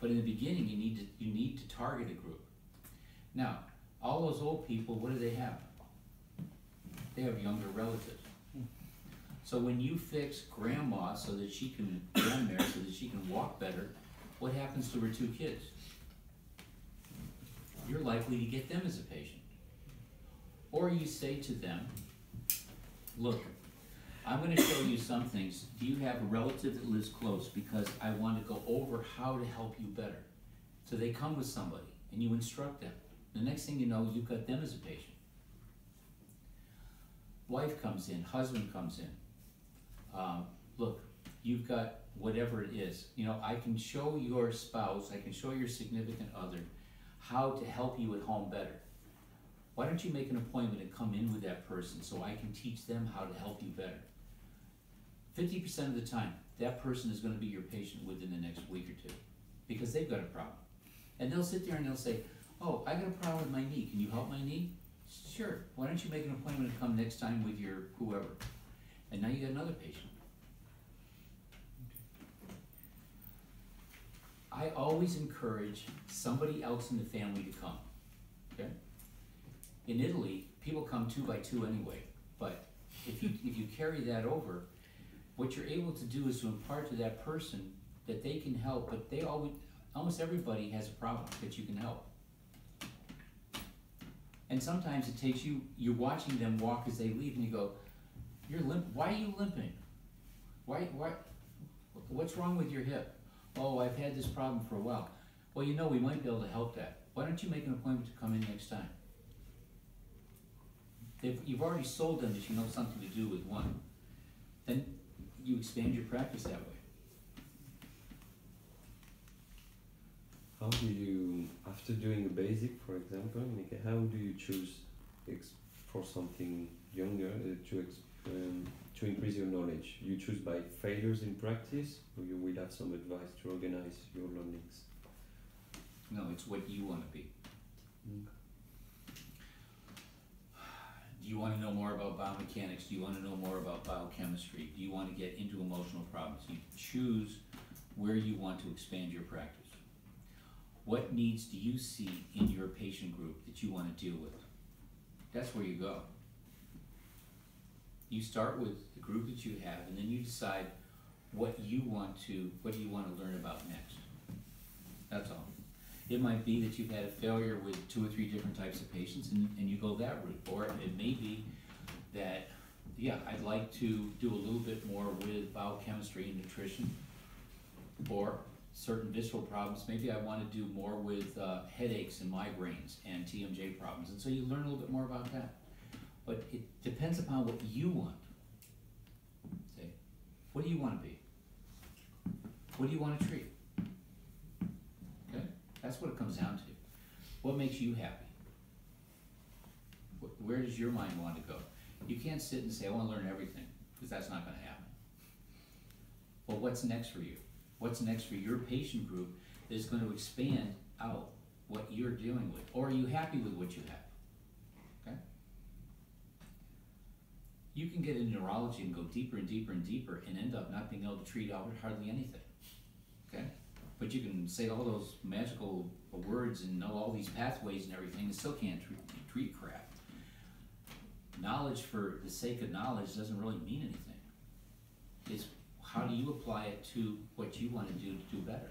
But in the beginning, you need to target a group. Now, all those old people, what do they have? They have younger relatives. So when you fix grandma so that she can walk better, what happens to her 2 kids? You're likely to get them as a patient. Or you say to them, look, I'm going to show you some things. Do you have a relative that lives close? Because I want to go over how to help you better. So they come with somebody and you instruct them. The next thing you know, you've got them as a patient. Wife comes in, husband comes in. Look, you've got whatever it is. You know, I can show your spouse, I can show your significant other how to help you at home better. Why don't you make an appointment and come in with that person so I can teach them how to help you better? 50% of the time, that person is going to be your patient within the next week or 2 because they've got a problem. And they'll sit there and they'll say, oh, I got a problem with my knee. Can you help my knee? Sure. Why don't you make an appointment and come next time with your whoever? And now you got another patient. I always encourage somebody else in the family to come. Okay? In Italy, people come 2 by 2 anyway. But if you carry that over, what you're able to do is to impart to that person that they can help, but almost everybody has a problem that you can help. And sometimes it takes you're watching them walk as they leave, and you go, "You're limp. Why are you limping? Why? What's wrong with your hip? Oh, I've had this problem for a while. Well, you know, we might be able to help that. Why don't you make an appointment to come in next time?" You've already sold them that you know something to do with one. Then you expand your practice that way. How do you, after doing a basic, for example, how do you choose for something younger to increase your knowledge? You choose by failures in practice, or you will have some advice to organize your learnings? No, it's what you want to be. Do you want to know more about biomechanics? Do you want to know more about biochemistry? Do you want to get into emotional problems? You choose where you want to expand your practice. What needs do you see in your patient group that you want to deal with? That's where you go. You start with the group that you have, and then you decide what do you want to learn about next. That's all. It might be that you've had a failure with 2 or 3 different types of patients, and you go that route. Or it may be that, yeah, I'd like to do a little bit more with biochemistry and nutrition, or certain visceral problems. Maybe I want to do more with headaches and migraines and TMJ problems, and so you learn a little bit more about that. But it depends upon what you want. Say, what do you want to be? What do you want to treat? Okay, that's what it comes down to. What makes you happy? Where does your mind want to go? You can't sit and say, I want to learn everything, because that's not going to happen. Well, what's next for you? What's next for your patient group that is going to expand out what you're dealing with? Or are you happy with what you have? Okay? You can get into neurology and go deeper and deeper and deeper and end up not being able to treat out hardly anything. Okay? But you can say all those magical words and know all these pathways and everything and still can't treat crap. Knowledge for the sake of knowledge doesn't really mean anything. It's how do you apply it to what you want to do better?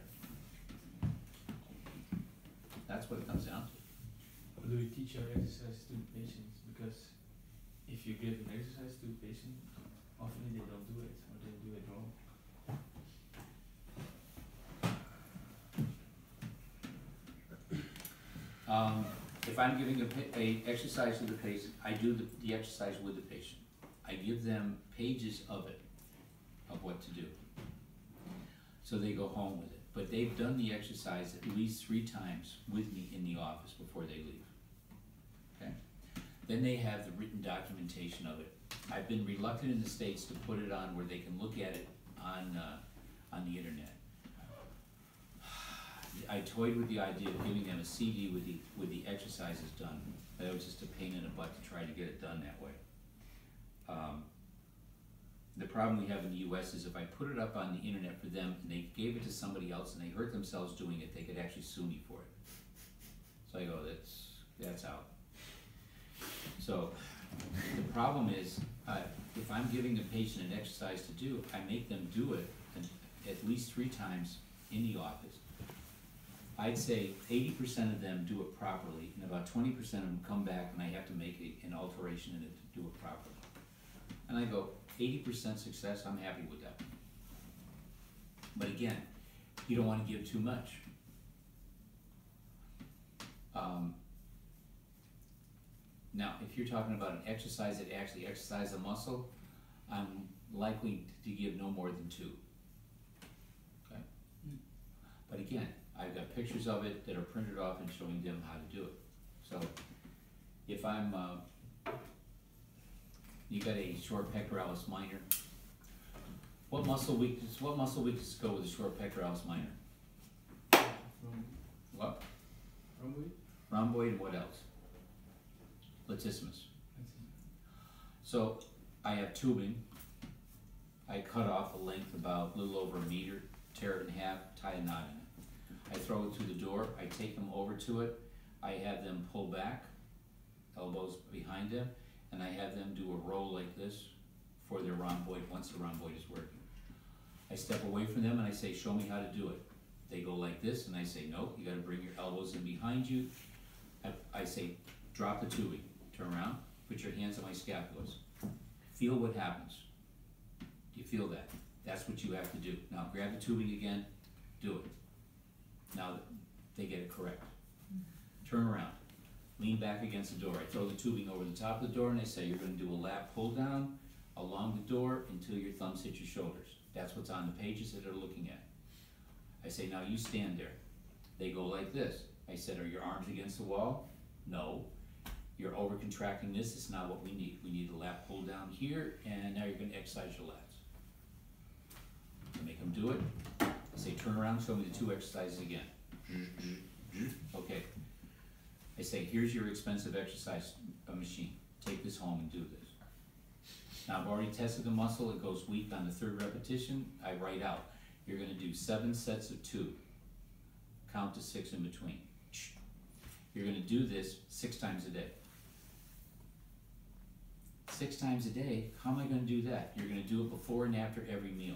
That's what it comes down to. How do you teach your exercise to the patients? Because if you give an exercise to a patient, often they don't do it or they do it wrong. If I'm giving a exercise to the patient, I do the exercise with the patient. I give them pages of it, of what to do. So they go home with it. But they've done the exercise at least 3 times with me in the office before they leave. Okay? Then they have the written documentation of it. I've been reluctant in the States to put it on where they can look at it on the internet. I toyed with the idea of giving them a CD with the exercises done. That was just a pain in the butt to try to get it done that way. The problem we have in the U.S. is if I put it up on the internet for them and they gave it to somebody else and they hurt themselves doing it, they could actually sue me for it. So I go, that's out. So the problem is, if I'm giving a patient an exercise to do, I make them do it at least 3 times in the office. I'd say 80% of them do it properly, and about 20% of them come back and I have to make an alteration in it to do it properly. And I go, 80% success, I'm happy with that. But again, you don't want to give too much. Now, if you're talking about an exercise that actually exercises a muscle, I'm likely to give no more than 2. Okay? But again, I've got pictures of it that are printed off and showing them how to do it. So, if I'm, you got a short pectoralis minor. What muscle weakness go with a short pectoralis minor? What? Rhomboid? Rhomboid and what else? Latissimus. So I have tubing. I cut off a length about a little over 1 meter, tear it in half, tie a knot in it. I throw it through the door, I take them over to it, I have them pull back, elbows behind them, and I have them do a roll like this for their rhomboid once the rhomboid is working. I step away from them and I say, show me how to do it. They go like this and I say, nope, you gotta bring your elbows in behind you. I say, drop the tubing, turn around, put your hands on my scapulas. Feel what happens. Do you feel that? That's what you have to do. Now grab the tubing again, do it. Now they get it correct. Turn around, lean back against the door. I throw the tubing over the top of the door and I say, you're gonna do a lap pull down along the door until your thumbs hit your shoulders. That's what's on the pages that they're looking at. I say, now you stand there. They go like this. I said, are your arms against the wall? No. You're over contracting this. It's not what we need. We need a lap pull down here, and now you're going to exercise your lats. I make them do it. I say, turn around, show me the 2 exercises again. Okay. I say, here's your expensive exercise machine. take this home and do this. Now I've already tested the muscle, it goes weak on the 3rd repetition, I write out, you're gonna do 7 sets of 2. Count to 6 in between. You're gonna do this 6 times a day. 6 times a day, how am I gonna do that? You're gonna do it before and after every meal.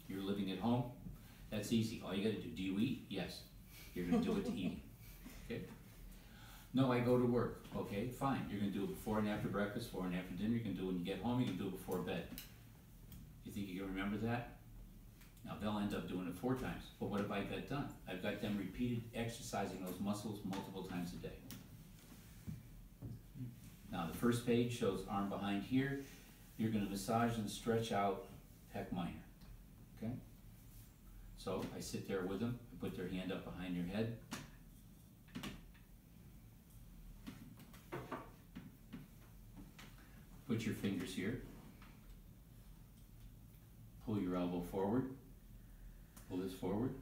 You're living at home, that's easy. All you gotta do you eat? Yes. You're gonna do it to eating, okay? No, I go to work, okay, fine. You're gonna do it before and after breakfast, before and after dinner. You can do it when you get home, you can do it before bed. You think you can remember that? Now they'll end up doing it 4 times, but what have I got done? I've got them repeated exercising those muscles multiple times a day. Now the first page shows arm behind here. You're gonna massage and stretch out pec minor, okay? So I sit there with them, I put their hand up behind your head. Put your fingers here. Pull your elbow forward. Pull this forward.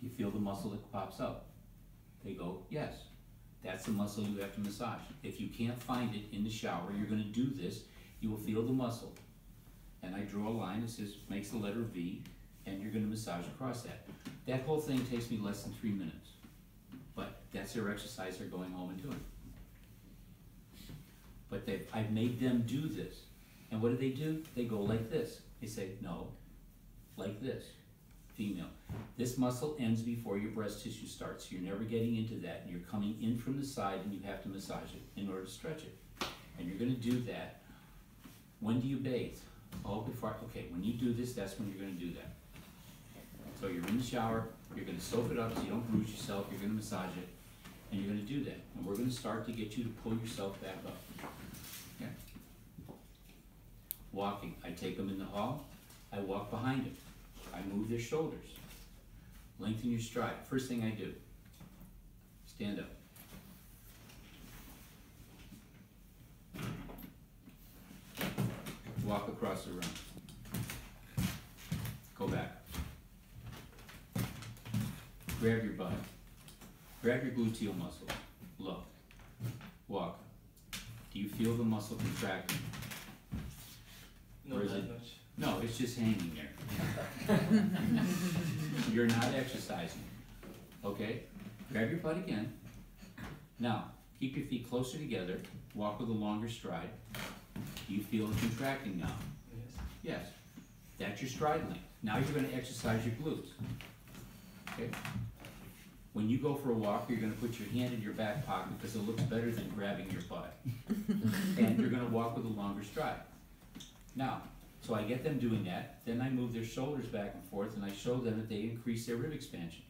You feel the muscle that pops up. They go, yes. That's the muscle you have to massage. If you can't find it in the shower, you're going to do this. You will feel the muscle. And I draw a line that says, makes the letter V, and you're going to massage across that. That whole thing takes me less than 3 minutes. But that's their exercise they're going home and doing. But I've made them do this. And what do? They go like this. They say, no, like this. Female. This muscle ends before your breast tissue starts. You're never getting into that. And you're coming in from the side and you have to massage it in order to stretch it. And you're going to do that. When do you bathe? Oh, okay, when you do this, that's when you're going to do that. So you're in the shower, you're going to soak it up so you don't bruise yourself, you're going to massage it, and you're going to do that. And we're going to start to get you to pull yourself back up. Okay? Walking, I take them in the hall, I walk behind them. I move their shoulders. Lengthen your stride. First thing I do, stand up. Walk across the room. Go back. Grab your butt. Grab your gluteal muscle. Look. Walk. Do you feel the muscle contracting? Not that much. No, it's just hanging there. You're not exercising. Okay? Grab your butt again. Now, keep your feet closer together. Walk with a longer stride. Do you feel it contracting now? Yes. Yes. That's your stride length. Now you're going to exercise your glutes. Okay? When you go for a walk, you're going to put your hand in your back pocket because it looks better than grabbing your butt. And you're going to walk with a longer stride. Now, so I get them doing that, then I move their shoulders back and forth and I show them that they increase their rib expansion.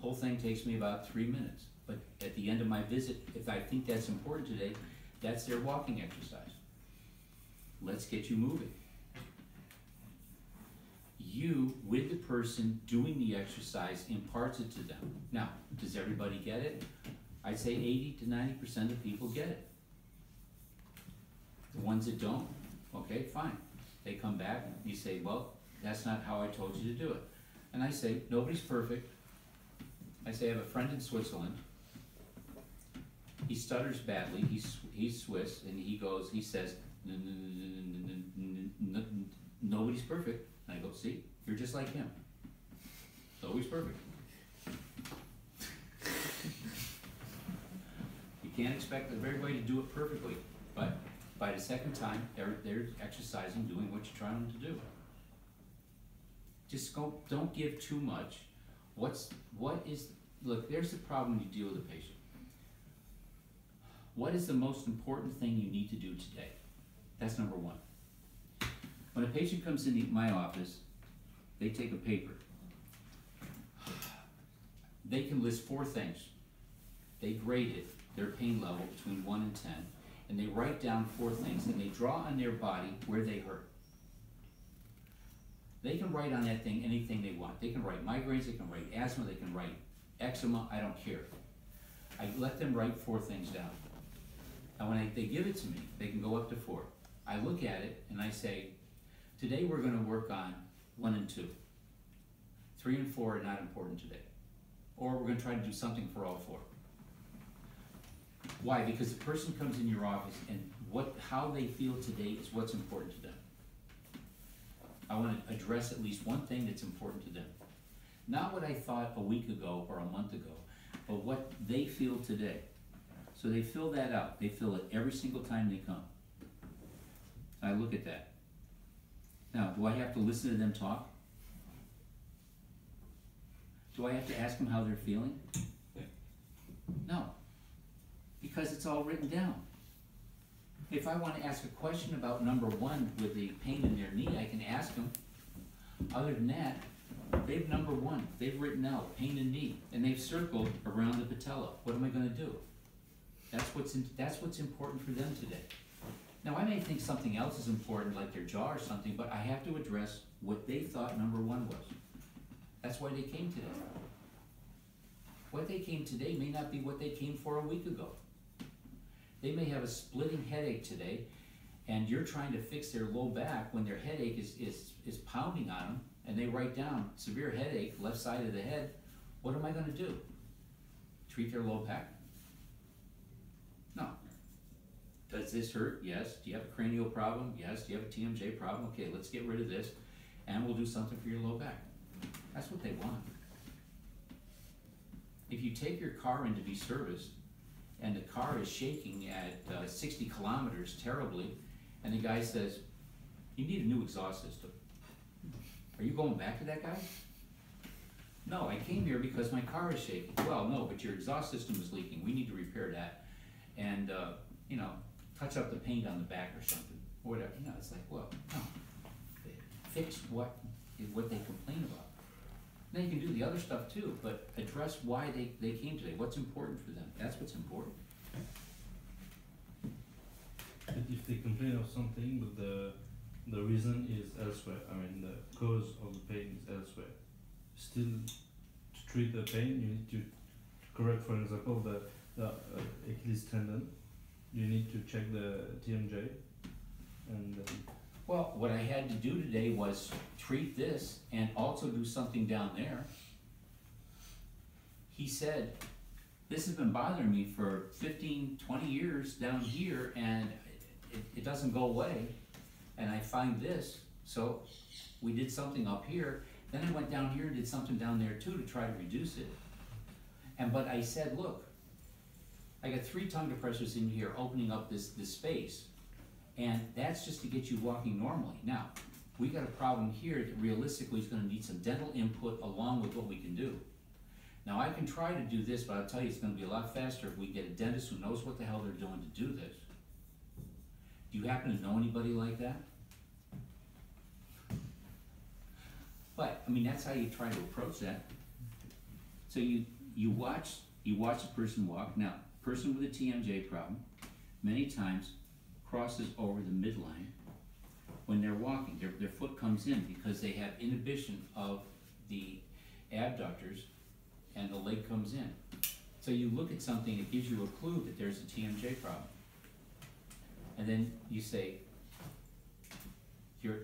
Whole thing takes me about 3 minutes. But at the end of my visit, if I think that's important today, that's their walking exercise. Let's get you moving. You, with the person doing the exercise, imparts it to them. Now, does everybody get it? I'd say 80 to 90% of people get it. The ones that don't, okay, fine. They come back, you say, well, that's not how I told you to do it. And I say, nobody's perfect. I say, I have a friend in Switzerland. He stutters badly, he's Swiss, and he says, nobody's perfect. And I go, see, you're just like him. It's always perfect. You can't expect everybody to do it perfectly, but by the second time, they're exercising, doing what you're trying them to do. Just don't give too much. Look, there's the problem when you deal with a patient. What is the most important thing you need to do today? That's number one. When a patient comes into my office, they take a paper. They can list 4 things. They grade it, their pain level between 1 and 10, and they write down 4 things, and they draw on their body where they hurt. They can write on that thing anything they want. They can write migraines, they can write asthma, they can write eczema, I don't care. I let them write 4 things down. And when they give it to me, they can go up to 4. I look at it and I say, today we're going to work on 1 and 2. 3 and 4 are not important today. Or we're going to try to do something for all 4. Why? Because the person comes in your office and how they feel today is what's important to them. I want to address at least one thing that's important to them. Not what I thought a week ago or a month ago, but what they feel today. So they fill that out. They fill it every single time they come. I look at that. Now, do I have to listen to them talk? Do I have to ask them how they're feeling? No, because it's all written down. If I want to ask a question about number 1 with the pain in their knee, I can ask them. Other than that, they've number 1. They've written out pain in knee, and they've circled around the patella. What am I going to do? That's what's important for them today. Now, I may think something else is important, like their jaw or something, but I have to address what they thought number 1 was. That's why they came today. What they came today may not be what they came for a week ago. They may have a splitting headache today, and you're trying to fix their low back when their headache is pounding on them, and they write down severe headache, left side of the head. What am I going to do? Treat their low back? No. Does this hurt? Yes. Do you have a cranial problem? Yes. Do you have a TMJ problem? Okay, let's get rid of this, and we'll do something for your low back. That's what they want. If you take your car in to be serviced, and the car is shaking at 60 kilometers terribly, and the guy says, you need a new exhaust system. Are you going back to that guy? No, I came here because my car is shaking. Well, no, but your exhaust system is leaking. We need to repair that. And, you know, touch up the paint on the back or something, or whatever. You know, it's like, well, no. Fix what they complain about. Then you can do the other stuff too, but address why they came today. What's important for them? That's what's important. But if they complain of something, but the reason is elsewhere, I mean the cause of the pain is elsewhere, still to treat the pain, you need to correct, for example, the Achilles tendon. You need to check the TMJ, and well, what I had to do today was treat this and also do something down there. He said, this has been bothering me for 15, 20 years down here, and it doesn't go away. And I find this, so we did something up here. Then I went down here and did something down there too to try to reduce it. But I said, look, I got 3 tongue depressors in here opening up this space. And that's just to get you walking normally. Now, we got a problem here that realistically is going to need some dental input along with what we can do. Now, I can try to do this, but I'll tell you it's going to be a lot faster if we get a dentist who knows what the hell they're doing to do this. Do you happen to know anybody like that? But, I mean, that's how you try to approach that. So you watch a person walk. Now, person with a TMJ problem, many times, crosses over the midline when they're walking. Their foot comes in because they have inhibition of the abductors and the leg comes in. So you look at something, it gives you a clue that there's a TMJ problem. And then you say,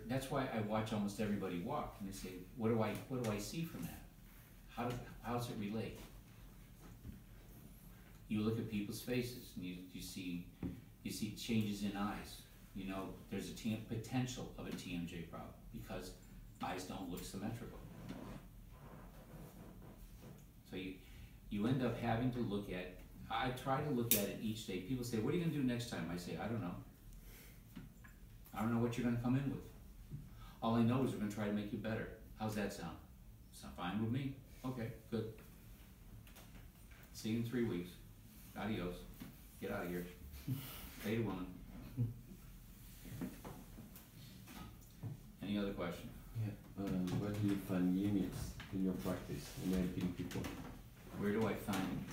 that's why I watch almost everybody walk, and they say, what do I see from that? How does it relate? You look at people's faces and you see changes in eyes. You know, there's a potential of a TMJ problem because eyes don't look symmetrical. So you end up having to look at, I try to look at it each day. People say, what are you going to do next time? I say, I don't know. I don't know what you're going to come in with. All I know is we're going to try to make you better. How's that sound? Sound fine with me? Okay, good. See you in 3 weeks. Adios. Get out of here. Stay to woman. Any other question? Yeah. Where do you find limits in your practice in helping people? Where do I find?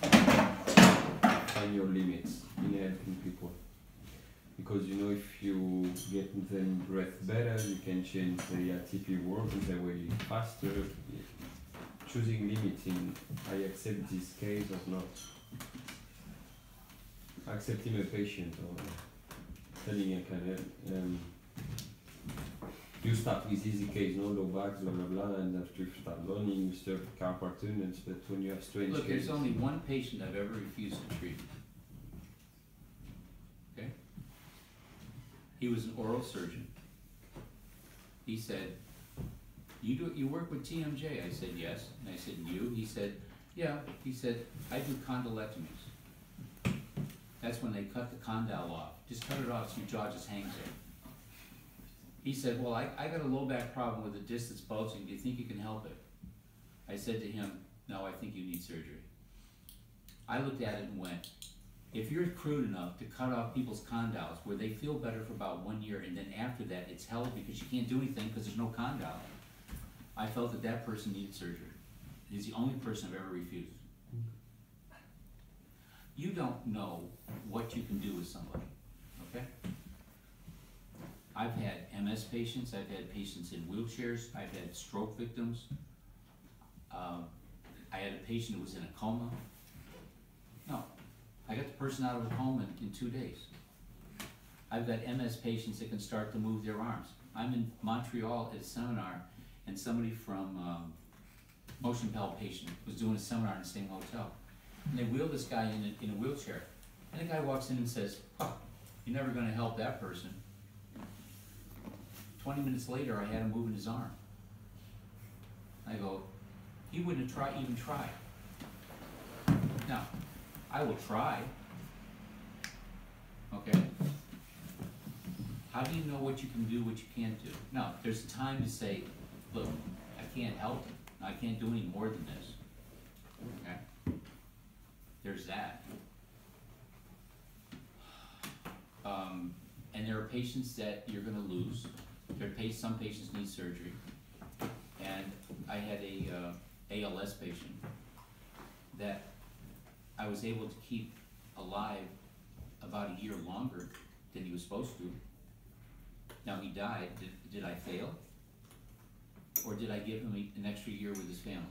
Find your limits in helping people. Because you know, if you get them breath better, you can change the ATP work in the way faster. Choosing limits in I accept this case or not. Accepting a patient or telling a can you start with easy case, no low backs, blah blah blah, and after you start learning, you start carpal tunnels. But when you have strange Look, cases, there's only one patient I've ever refused to treat. Okay? He was an oral surgeon. He said, you work with TMJ? I said, yes. And I said, you? He said, yeah. He said, I do condylectomies. That's when they cut the condyle off. Just cut it off so your jaw just hangs there. He said, well, I got a low back problem with a disc that's bulging. Do you think you can help it? I said to him, no, I think you need surgery. I looked at it and went, if you're crude enough to cut off people's condyles where they feel better for about 1 year and then after that it's hell because you can't do anything because there's no condyle, I felt that that person needed surgery. He's the only person I've ever refused. You don't know what you can do with somebody, okay? I've had MS patients, I've had patients in wheelchairs, I've had stroke victims. I had a patient who was in a coma. No, I got the person out of a coma in 2 days. I've got MS patients that can start to move their arms. I'm in Montreal at a seminar, and somebody from motion palpation was doing a seminar in the same hotel. And they wheeled this guy in a wheelchair. And the guy walks in and says, oh, you're never gonna help that person. 20 minutes later, I had him moving his arm. I go, he wouldn't have even tried. Now, I will try, okay? How do you know what you can do, what you can't do? Now, there's time to say, look, I can't help it. I can't do any more than this, okay? There's that. And there are patients that you're gonna lose. Some patients need surgery. And I had a ALS patient that I was able to keep alive about a year longer than he was supposed to. Now he died. Did I fail? Or did I give him an extra year with his family?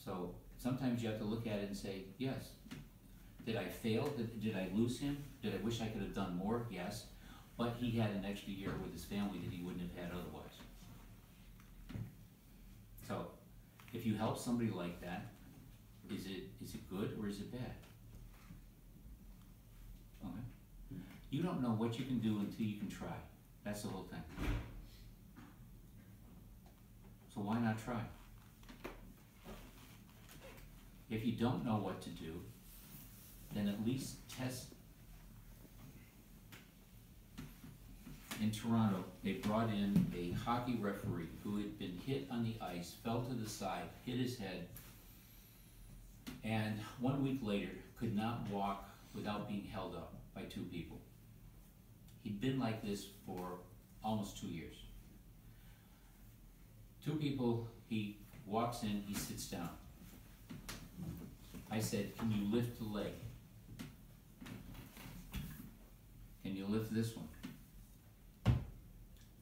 So sometimes you have to look at it and say, yes. Did I fail? Did I lose him? Did I wish I could have done more? Yes. But he had an extra year with his family that he wouldn't have had otherwise. So, if you help somebody like that, is it good or is it bad? Okay. You don't know what you can do until you can try. That's the whole thing. So why not try? If you don't know what to do, then at least test. In Toronto, they brought in a hockey referee who had been hit on the ice, fell to the side, hit his head, and 1 week later could not walk without being held up by 2 people. He'd been like this for almost 2 years. 2 people, he walks in, he sits down. I said, can you lift the leg? Can you lift this one?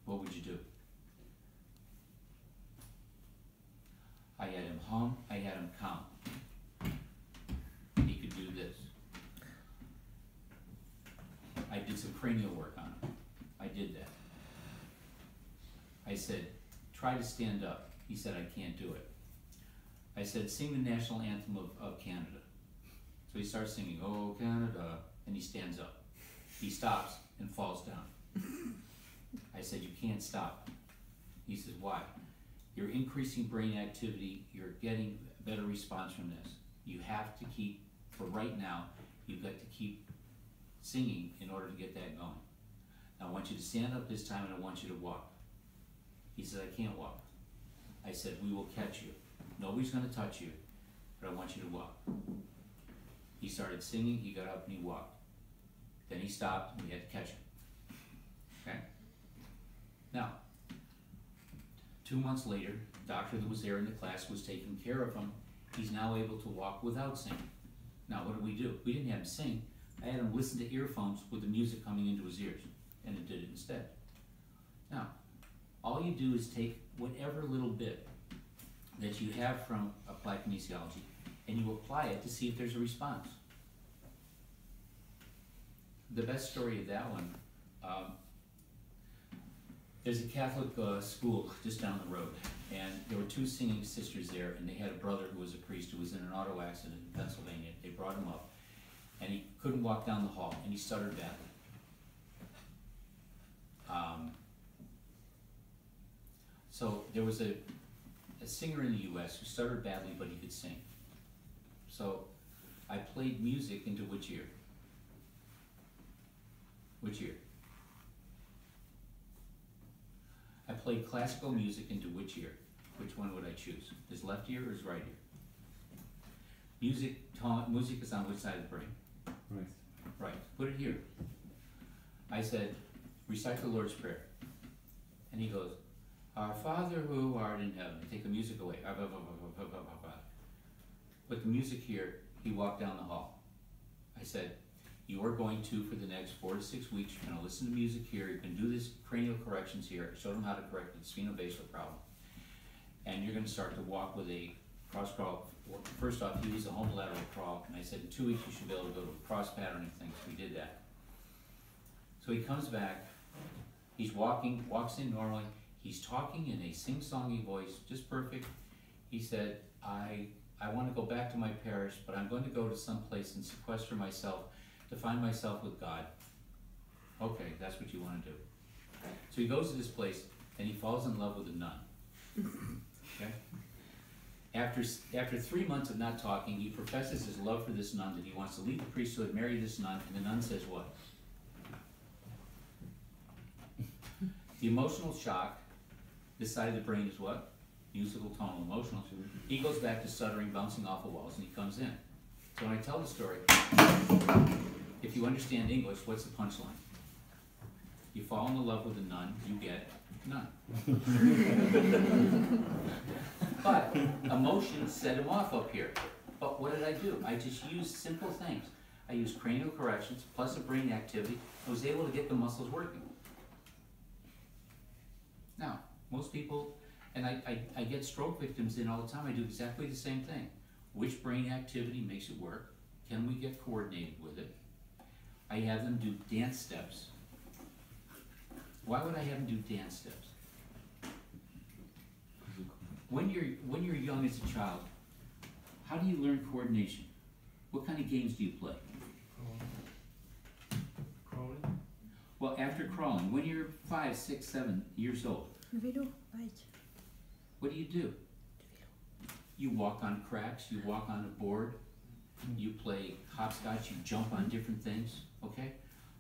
What would you do? I had him hum, I had him count. He could do this. I did some cranial work on him. I did that. I said, try to stand up. He said, I can't do it. I said, sing the national anthem of Canada. So he starts singing, oh Canada, and he stands up. He stops and falls down. I said, you can't stop. He says, why? You're increasing brain activity, you're getting a better response from this. You have to keep, for right now, you've got to keep singing in order to get that going. Now, I want you to stand up this time and I want you to walk. He said, I can't walk. I said, we will catch you. Nobody's gonna touch you, but I want you to walk. He started singing, he got up and he walked. Then he stopped and we had to catch him. Okay? Now, 2 months later, the doctor that was there in the class was taking care of him. He's now able to walk without singing. Now, what do? We didn't have him sing. I had him listen to earphones with the music coming into his ears, and it did it instead. Now, all you do is take whatever little bit that you have from applied kinesiology, and you apply it to see if there's a response. The best story of that one, there's a Catholic school just down the road, and there were 2 singing sisters there, and they had a brother who was a priest who was in an auto accident in Pennsylvania. They brought him up, and he couldn't walk down the hall, and he stuttered badly. So there was a singer in the US who stuttered badly, but he could sing. So I played music into which ear? Which ear? I played classical music into which ear? Which one would I choose? His left ear or his right ear? Music is on which side of the brain? Right. Right. Put it here. I said, recite the Lord's Prayer. And he goes, Our Father who art in heaven. I take the music away. Put the music here. He walked down the hall. I said, you are going to, for the next 4 to 6 weeks, you're going to listen to music here. You can do this cranial corrections here. I showed him how to correct the spinobasal problem. And you're going to start to walk with a cross crawl. First off, he used a homolateral crawl. And I said, in 2 weeks, you should be able to go to a cross patterning thing. So we did that. So he comes back. He's walking, walks in normally. He's talking in a sing-songy voice, just perfect. He said, I want to go back to my parish, but I'm going to go to some place and sequester myself to find myself with God. Okay, that's what you want to do. So he goes to this place, and he falls in love with a nun. Okay? After 3 months of not talking, he professes his love for this nun, that he wants to leave the priesthood, marry this nun, and the nun says what? The emotional shock, this side of the brain is what? Musical, tonal, emotional. He goes back to stuttering, bouncing off of walls, and he comes in. So when I tell the story, if you understand English, what's the punchline? You fall in love with a nun, you get none. But emotion set him off up here. But what did I do? I just used simple things. I used cranial corrections plus a brain activity. I was able to get the muscles working. Now, most people, and I get stroke victims in all the time, I do exactly the same thing. Which brain activity makes it work? Can we get coordinated with it? I have them do dance steps. Why would I have them do dance steps? When you're young as a child, how do you learn coordination? What kind of games do you play? Crawling? Well, after crawling, when you're 5, 6, 7 years old, what do you do? You walk on cracks, you walk on a board, you play hopscotch, you jump on different things, okay?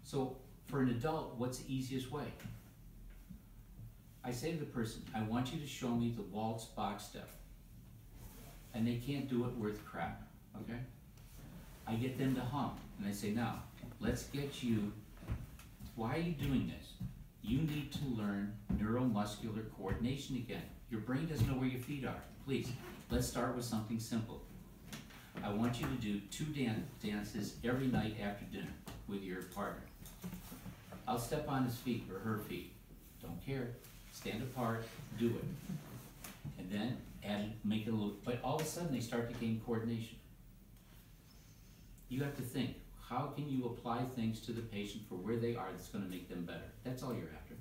So for an adult, what's the easiest way? I say to the person, I want you to show me the waltz box step. And they can't do it worth crap, okay? I get them to hum, and I say, now, let's get you, why are you doing this? You need to learn neuromuscular coordination again. Your brain doesn't know where your feet are. Please, let's start with something simple. I want you to do 2 dances every night after dinner with your partner. I'll step on his feet or her feet. Don't care. Stand apart, do it. And then make it a little, but all of a sudden they start to gain coordination. You have to think, how can you apply things to the patient for where they are that's going to make them better? That's all you're after.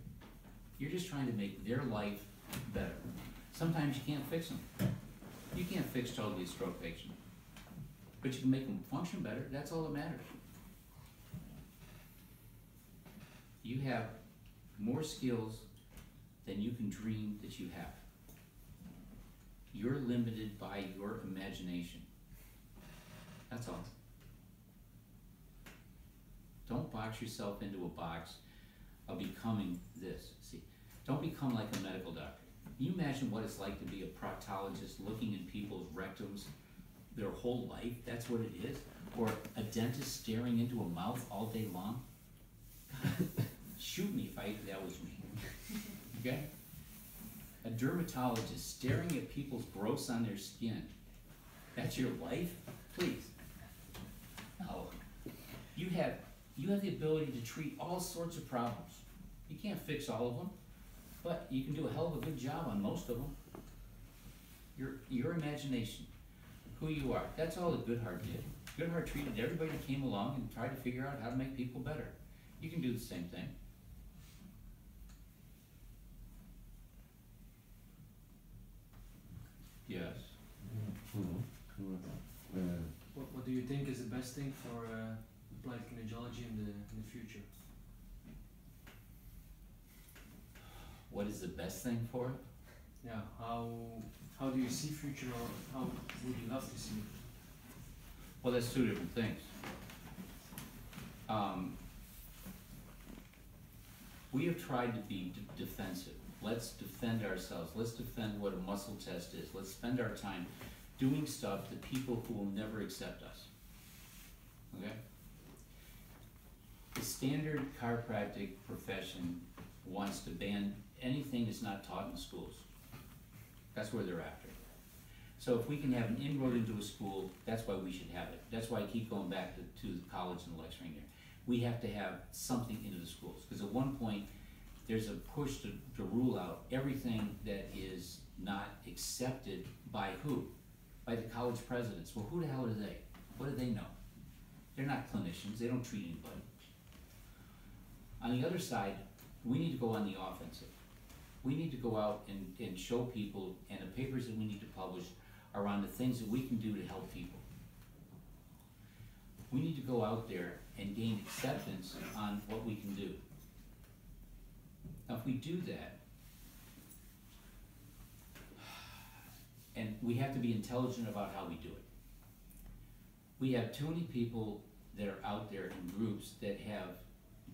You're just trying to make their life better. Sometimes you can't fix them. You can't fix totally a stroke patient. But you can make them function better. That's all that matters. You have more skills than you can dream that you have. You're limited by your imagination. That's all. Don't box yourself into a box of becoming this. See, don't become like a medical doctor. Can you imagine what it's like to be a proctologist looking in people's rectums their whole life? That's what it is. Or a dentist staring into a mouth all day long? Shoot me if that was me. Okay? A dermatologist staring at people's growths on their skin. That's your life? Please. No. You have the ability to treat all sorts of problems. You can't fix all of them, but you can do a hell of a good job on most of them. Your imagination, who you are, that's all that Goodhart did. Goodhart treated everybody that came along and tried to figure out how to make people better. You can do the same thing. Yes. What do you think is the best thing for applied kinesiology in the future? What is the best thing for it? Yeah, how do you see future, or how would you love to see it? Well, that's two different things. We have tried to be defensive. Let's defend ourselves. Let's defend what a muscle test is. Let's spend our time doing stuff to people who will never accept us. Okay? The standard chiropractic profession wants to ban anything that's not taught in schools. That's where they're after. So if we can have an inroad into a school, that's why we should have it. That's why I keep going back to the college and the lecturing here. We have to have something into the schools, because at one point there's a push to rule out everything that is not accepted by who? By the college presidents. Well, who the hell are they? What do they know? They're not clinicians. They don't treat anybody. On the other side, we need to go on the offensive. We need to go out and show people, and the papers that we need to publish are on the things that we can do to help people. We need to go out there and gain acceptance on what we can do. Now, if we do that, and we have to be intelligent about how we do it. We have too many people that are out there in groups that have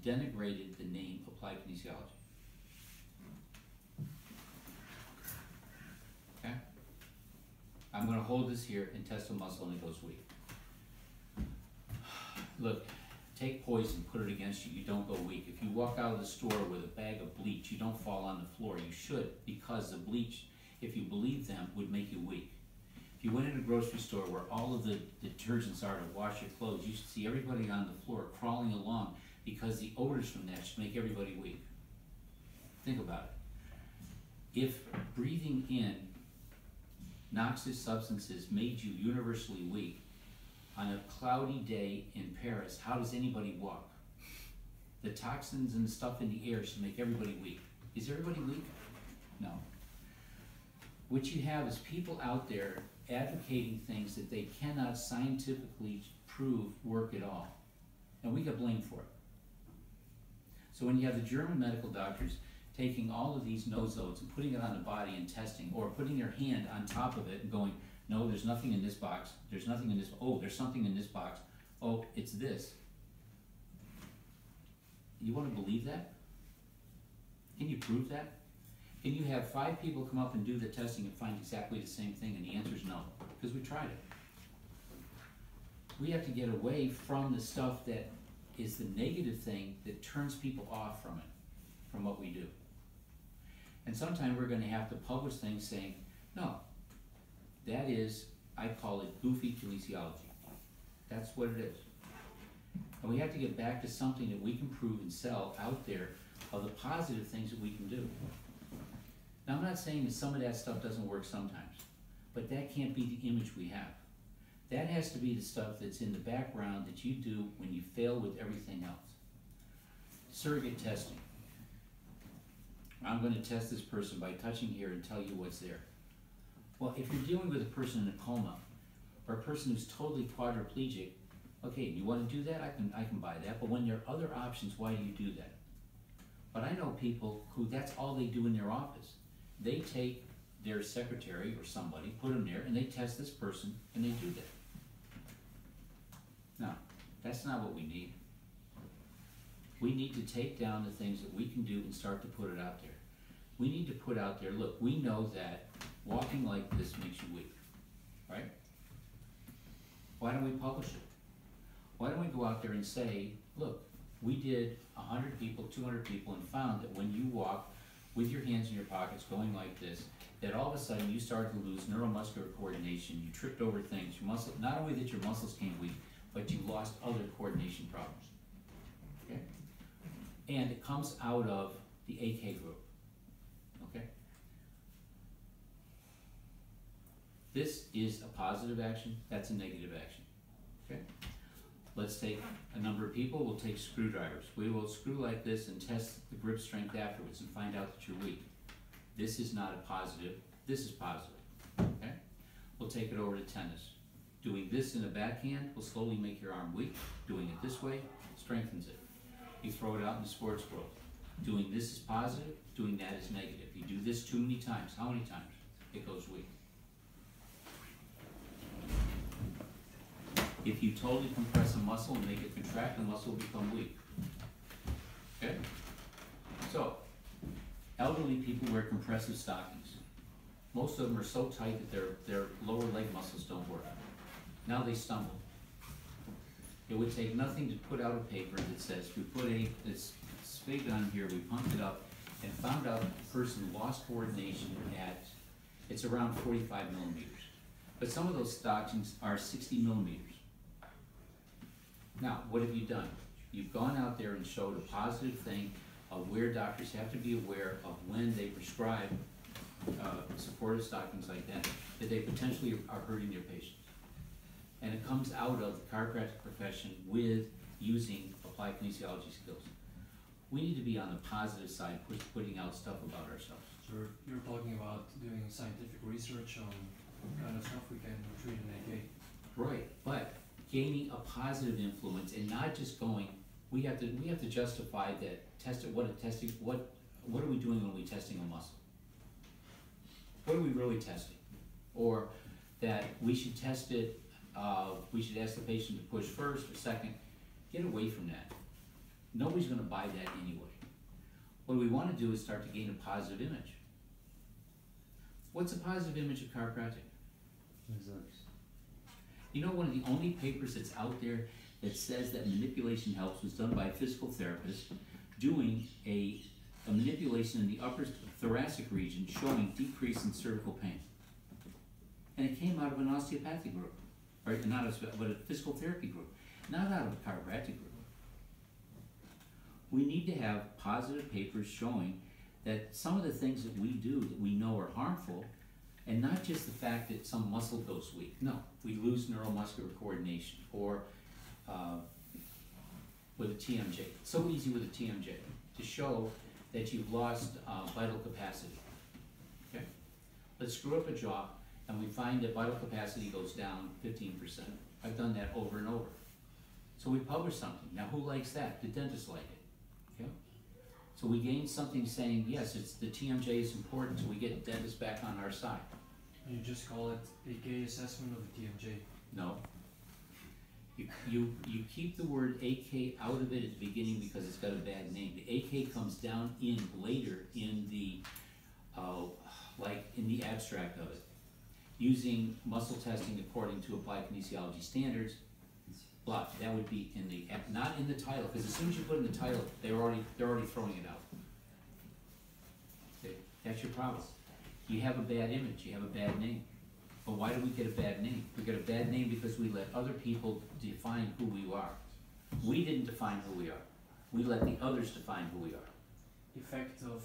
denigrated the name applied kinesiology. Okay? I'm going to hold this here and test a muscle and it goes weak. Look, take poison, put it against you, you don't go weak. If you walk out of the store with a bag of bleach, you don't fall on the floor. You should, because the bleach, if you believe them, would make you weak. If you went in a grocery store where all of the detergents are to wash your clothes, you should see everybody on the floor crawling along, because the odors from that should make everybody weak. Think about it. If breathing in noxious substances made you universally weak, on a cloudy day in Paris, how does anybody walk? The toxins and the stuff in the air should make everybody weak. Is everybody weak? No. What you have is people out there advocating things that they cannot scientifically prove work at all. And we get blamed for it. So when you have the German medical doctors taking all of these nosodes and putting it on the body and testing, or putting their hand on top of it and going, no, there's nothing in this box, there's nothing in this, oh, there's something in this box, oh, it's this. You want to believe that? Can you prove that? Can you have 5 people come up and do the testing and find exactly the same thing? And the answer is no, because we tried it. We have to get away from the stuff that is the negative thing that turns people off from it, from what we do. And sometimes we're going to have to publish things saying, no, that is, I call it goofy kinesiology. That's what it is. And we have to get back to something that we can prove and sell out there of the positive things that we can do. Now, I'm not saying that some of that stuff doesn't work sometimes, but that can't be the image we have. That has to be the stuff that's in the background that you do when you fail with everything else. Surrogate testing. I'm going to test this person by touching here and tell you what's there. Well, if you're dealing with a person in a coma, or a person who's totally quadriplegic, okay, you want to do that? I can buy that. But when there are other options, why do you do that? But I know people who that's all they do in their office. They take their secretary or somebody, put them there, and they test this person, and they do that. No, that's not what we need. We need to take down the things that we can do and start to put it out there. We need to put out there, look, we know that walking like this makes you weak, right? Why don't we publish it? Why don't we go out there and say, look, we did 100 people, 200 people, and found that when you walk with your hands in your pockets going like this, that all of a sudden you started to lose neuromuscular coordination, you tripped over things, your muscle, not only that your muscles came weak, but you lost other coordination problems, okay? And it comes out of the AK group, okay? This is a positive action, that's a negative action, okay? Let's take a number of people, we'll take screwdrivers. We will screw like this and test the grip strength afterwards and find out that you're weak. This is not a positive, this is positive, okay? We'll take it over to tennis. Doing this in a backhand will slowly make your arm weak. Doing it this way strengthens it. You throw it out in the sports world. Doing this is positive, doing that is negative. You do this too many times. How many times? It goes weak. If you totally compress a muscle and make it contract, the muscle will become weak. Okay? So, elderly people wear compressive stockings. Most of them are so tight that their lower leg muscles don't work. Now they stumble. It would take nothing to put out a paper that says, we put this spig on here, we pumped it up, and found out the person lost coordination at, it's around 45 millimeters. But some of those stockings are 60 millimeters. Now, what have you done? You've gone out there and showed a positive thing of where doctors have to be aware of when they prescribe supportive stockings like that they potentially are hurting their patients. And it comes out of the chiropractic profession with using applied kinesiology skills. We need to be on the positive side, putting out stuff about ourselves. So you're talking about doing scientific research on what kind of stuff we can treat in AK. Right, but gaining a positive influence and not just going, we have to justify that what are we doing when we're testing a muscle? What are we really testing? Or that we should test it, we should ask the patient to push first or second. Get away from that. Nobody's going to buy that anyway. What we want to do is start to gain a positive image. What's a positive image of chiropractic? Results. You know, one of the only papers that's out there that says that manipulation helps was done by a physical therapist doing a manipulation in the upper thoracic region showing decrease in cervical pain. And it came out of an osteopathic group, right? But a physical therapy group, not out of a chiropractic group. We need to have positive papers showing that some of the things that we do that we know are harmful, and not just the fact that some muscle goes weak. No, we lose neuromuscular coordination, or with a TMJ. It's so easy with a TMJ to show that you've lost vital capacity. Okay? Let's screw up a jaw, and we find that vital capacity goes down 15%. I've done that over and over. So we publish something. Now, who likes that? The dentists like it. Okay? So we gain something saying, yes, it's the TMJ is important, so we get dentists back on our side. You just call it AK assessment of the TMJ. No. You keep the word AK out of it at the beginning because it's got a bad name. The AK comes down in later in the, like in the abstract of it. Using muscle testing according to applied kinesiology standards, blah, that would be in the, not in the title, because as soon as you put in the title, they're already throwing it out. Okay? That's your problem. You have a bad image, you have a bad name. But why do we get a bad name? We get a bad name because we let other people define who we are. We didn't define who we are. We let the others define who we are. Effect of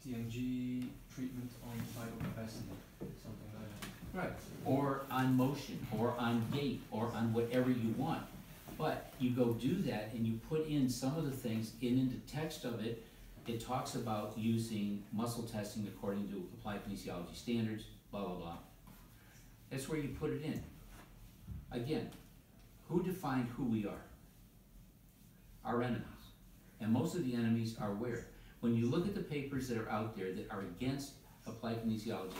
TMG treatment on vital capacity, something like that. Right. Or on motion, or on gait, or on whatever you want. But you go do that and you put in some of the things in the text of it. It talks about using muscle testing according to applied kinesiology standards, blah, blah, blah. That's where you put it in. Again, who defined who we are? Our enemies. And most of the enemies are where? When you look at the papers that are out there that are against applied kinesiology,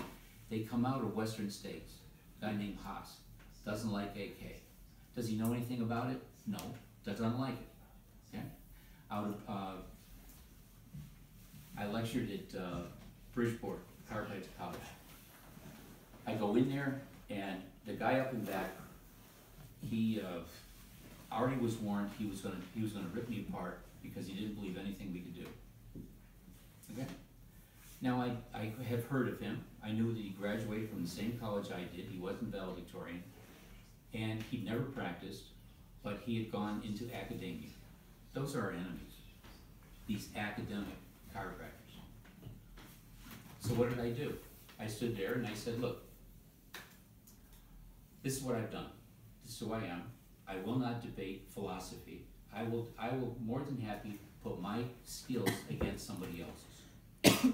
they come out of Western states. A guy named Haas doesn't like AK. Does he know anything about it? No, doesn't like it. Okay? Out of, I lectured at Bridgeport, Chiropractic College. I go in there, and the guy up in back, he already was warned he was gonna rip me apart because he didn't believe anything we could do. Okay. Now I have heard of him. I knew that he graduated from the same college I did. He wasn't valedictorian, and he'd never practiced, but he had gone into academia. Those are our enemies. These academic chiropractors. So what did I do? I stood there and I said, look, this is what I've done. This is who I am. I will not debate philosophy. I will more than happy put my skills against somebody else's.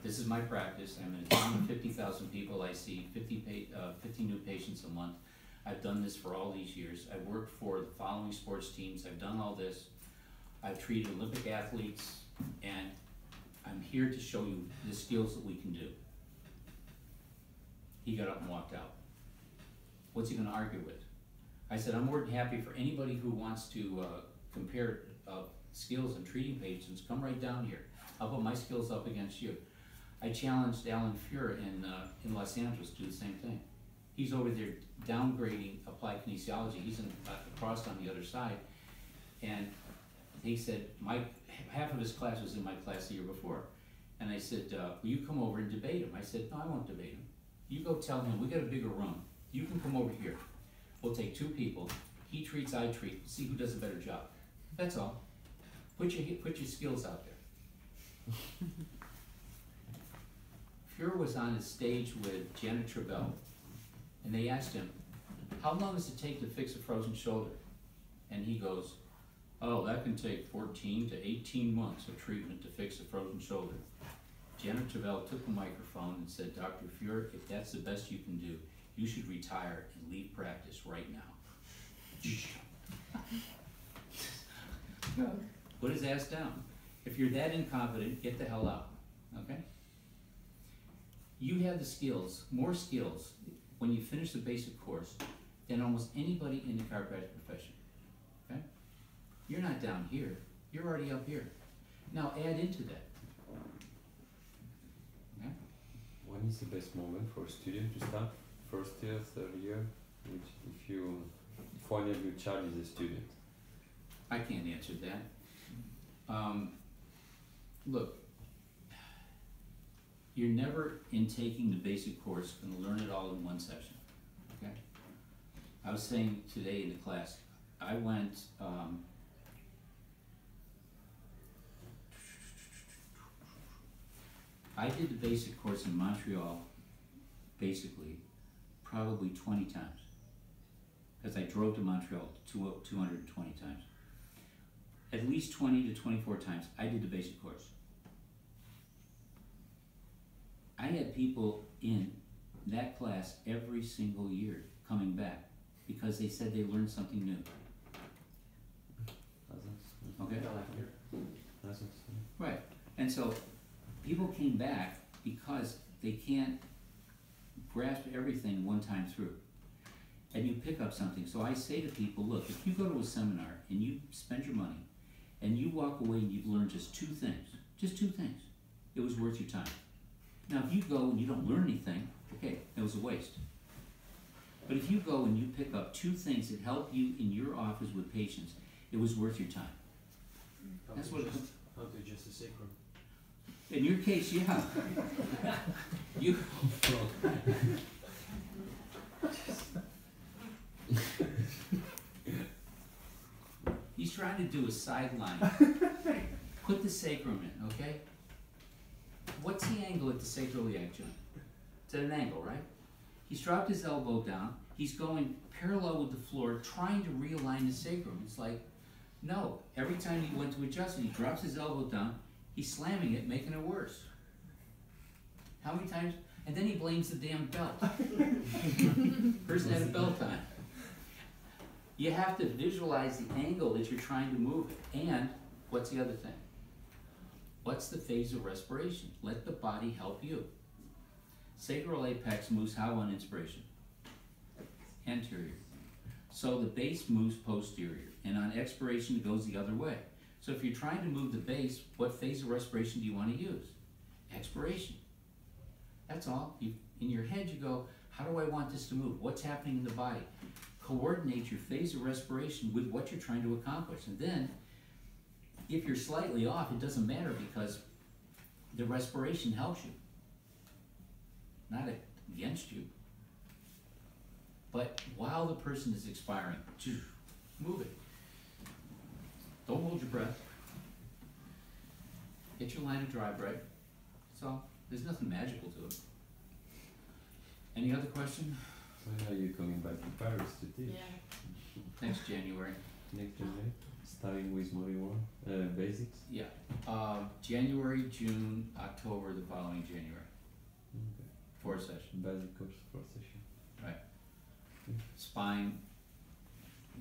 This is my practice. I'm in a town of 50,000 people. I see 50 new patients a month. I've done this for all these years. I've worked for the following sports teams. I've done all this. I've treated Olympic athletes, and I'm here to show you the skills that we can do. He got up and walked out. What's he gonna argue with? I said, I'm more than happy for anybody who wants to compare skills in treating patients, come right down here. I'll put my skills up against you. I challenged Alan Fuhr in Los Angeles to do the same thing. He's over there downgrading applied kinesiology. He's across on the other side. And he said, half of his class was in my class the year before. And I said, will you come over and debate him? I said, no, I won't debate him. You go tell him, we got a bigger room. You can come over here. We'll take 2 people. He treats, I treat. See who does a better job. That's all. Put your skills out there. Fuhr was on a stage with Janet Travell, and they asked him, how long does it take to fix a frozen shoulder? And he goes, oh, that can take 14 to 18 months of treatment to fix a frozen shoulder. Janet Travell took the microphone and said, Dr. Fuhr, if that's the best you can do, you should retire and leave practice right now. Put his ass down. If you're that incompetent, get the hell out, okay? You have the skills, more skills, when you finish the basic course than almost anybody in the chiropractic profession, okay? You're not down here, you're already up here. Now add into that. Okay? When is the best moment for a student to start? First year, third year? If one of your child is a student? I can't answer that. Look, you're never, in taking the basic course, going to learn it all in one session, okay? I was saying today in the class, I went, I did the basic course in Montreal, basically, probably 20 times. Because I drove to Montreal 220 times. At least 20 to 24 times, I did the basic course. I had people in that class every single year coming back because they said they learned something new. Okay? Right. And so people came back because they can't grasp everything one time through. And you pick up something. So I say to people, look, if you go to a seminar and you spend your money and you walk away and you've learned just 2 things, it was worth your time. Now if you go and you don't learn anything, okay, it was a waste. But if you go and you pick up 2 things that help you in your office with patients, it was worth your time. That's what How to adjust the sacrum. In your case, yeah. You. He's trying to do a sideline. Put the sacrum in, okay? What's the angle at the sacroiliac joint? It's at an angle, right? He's dropped his elbow down. He's going parallel with the floor, trying to realign the sacrum. It's like, no. Every time he went to adjust it, he drops his elbow down. He's slamming it, making it worse. How many times? And then he blames the damn belt. Person had a belt on. You have to visualize the angle that you're trying to move it. And what's the other thing? What's the phase of respiration? Let the body help you. Sacral apex moves how on inspiration? Anterior. So the base moves posterior. And on expiration, it goes the other way. So if you're trying to move the base, what phase of respiration do you want to use? Expiration. That's all. In your head, you go, how do I want this to move? What's happening in the body? Coordinate your phase of respiration with what you're trying to accomplish. And then, if you're slightly off, it doesn't matter because the respiration helps you, not against you. But while the person is expiring, move it. Don't hold your breath. Get your line of drive right. That's all. There's nothing magical to it. Any other question? So are you coming back to Paris to teach? Yeah. Next January. Next January? Starting with module 1, basics? Yeah. January, June, October, the following January. Okay. 4 sessions. Basic course, 4 sessions. Right. Spine,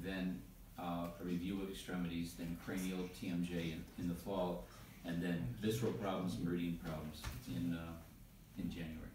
then a review of extremities, then cranial TMJ in the fall, and then visceral problems, meridian problems in January.